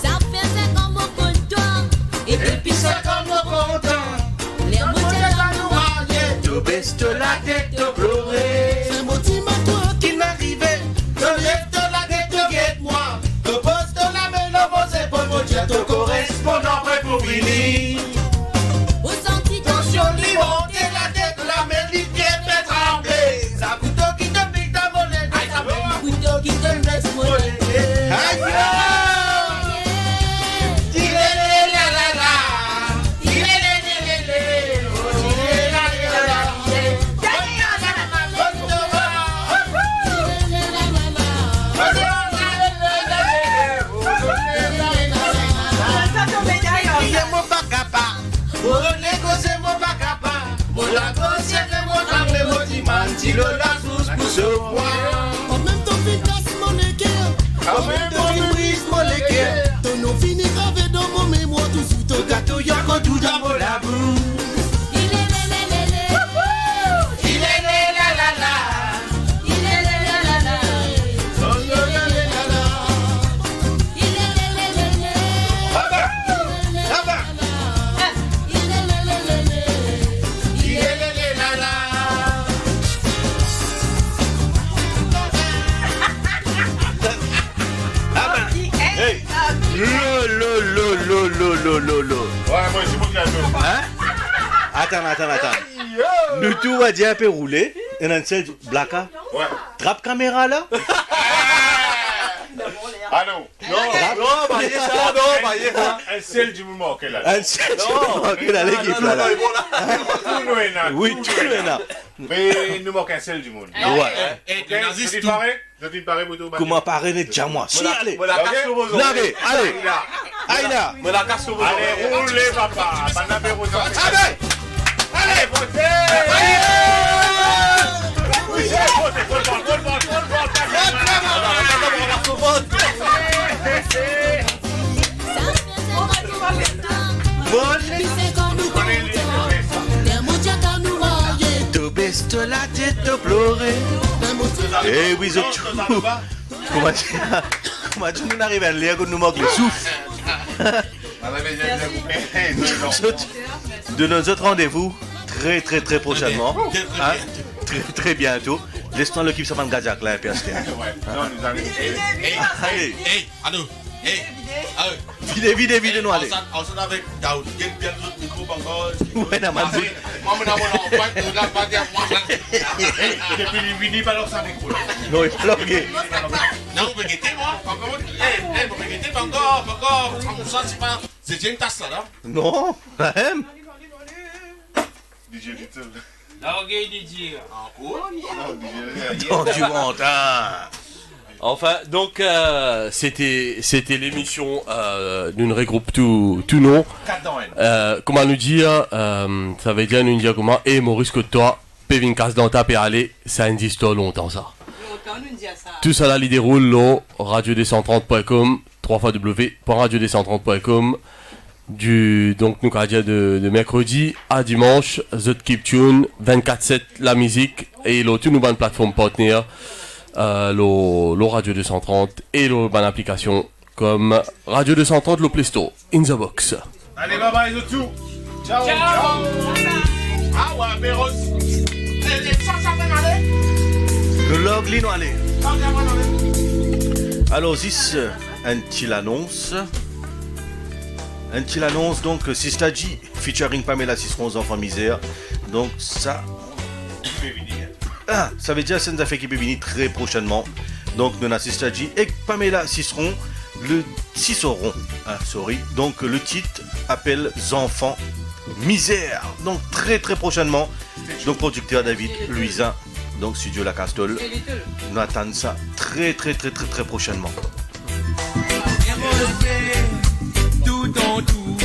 Ça fait 5 ans mon comptoir. Et depuis 5 ans mon comptoir. Les moutiers va nous marier. Tout baisse de la tête de pleurer. C'est mon petit toi qui m'arrivait. Te lève de la tête de guette-moi. Te pose de la main dans vos épaules. Mon Dieu ton correspondant prêt pour finir. Au senti tension monter la tête, la main les pieds fait trembler. Ça couteau qui te pique dans mon nez. Aïe, ça couteau qui te laisse mollet. Aïe, la sauce pour ce mois. En même temps, tu casses mon équerre. En même temps, tu brises mon équerre. Ton nom finit gravé dans mon mémoire. Tout sous ton gâteau, y'a encore tout dans mon labou. Il est la la la la. Il est la la la la. Il est la la la la. Oh la la la la. Il est la la la la. Là-bas. Là-bas. Il est la la la la. Il est la la la. Lo. Ouais, moi, c'est moi qui l'ai fait. Hein? Attends. Nous tout va dire un peu rouler. Et on a une seule blacka. Ouais. Trappe caméra là. Ah non. Un seul du moment qu'elle a. Un seul du moment qu'elle a l'équipe là. Oui, tout le monde. Mais nous manque un seul du monde. Ouais. Et nazistes tout. Comment parrainer déjà moi? Si, allez. Allez. Allez, roulez, papa. Allez, votez. De la tête de pleurer. Eh oui, comment nous arrivons à lire que nous manque le souffle. De nos autres rendez-vous très prochainement. Hein? Très bientôt. Laisse-nous l'équipe sur Gazak là et puis allez. Allô. Vide, nous allez. On s'en avec Daoud. Il y a bien d'autres micros encore. Ouais, non, man. Depuis les mini, alors ça micro. Non, il est bloqué. Non, vous me guettez, moi. Vous me guettez, pas encore. Ça, c'est pas. C'est déjà une tasse là, là. Non, quand même. DJ Little. Larguez Didier. Encore? Dans du montant. Enfin, donc, c'était l'émission, nous regroupe tout nom. Comment nous dire, ça veut dire, nous dire comment, et Maurice que toi, Pévin casse dans ta aller, ça existe longtemps, ça. Tout ça là, il déroule, là, radio230.com, www.radio230.com, donc, nous, avons dit de mercredi à dimanche, The Keep Tune, 24/7, la musique, et là, tout nous, bonne plateforme partenaire. Le Radio 230 et le bonne application comme Radio 230 le Play Store in the box. Allez, bye bye, tout. Ciao. Ciao. Ah ouais, Béros. Le log lino allez. Alors, ici, un petit annonce. Donc, Sista G featuring Pamela Cicron aux enfants misère. Donc, ça. Ça veut dire que ça nous a fait qui peut venir très prochainement. Donc, nous avons Sista G et Pamela Cicron. Donc, le titre appelle Enfants Misère. Donc, très très prochainement. Donc, producteur David Luisin. Donc, studio La Castole. Nous attendons ça très très très très très prochainement. Tout dans tout.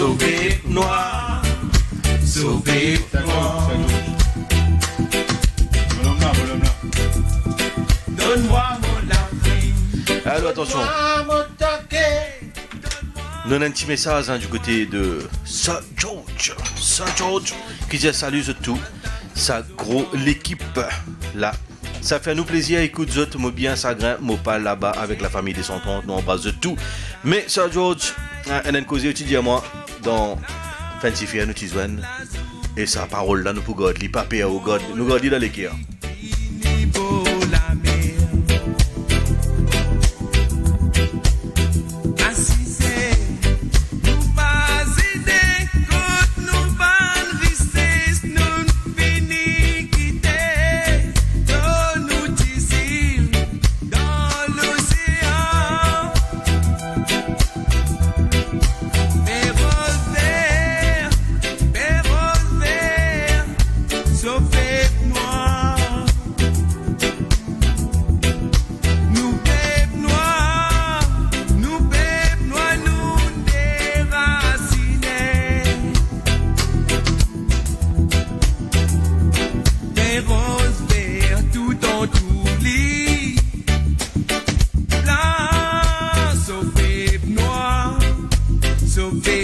Sauvé-moi, sauvé-moi. Donne-moi mon lave. Alors attention. Nous avons un petit message du côté de Sir George. Qui dit salut à tout. Ça gros l'équipe là. Ça fait nous plaisir, écoute Zot, moi bien sagrin, moi pas là-bas avec la famille des 130, nous embrasse de tout. Mais Sir George, on a une cause tu dis à moi, dans Fancy Fair, nous t'y et sa parole là, nous pouvons garder, pas payer au God, nous garder dans l'équipe.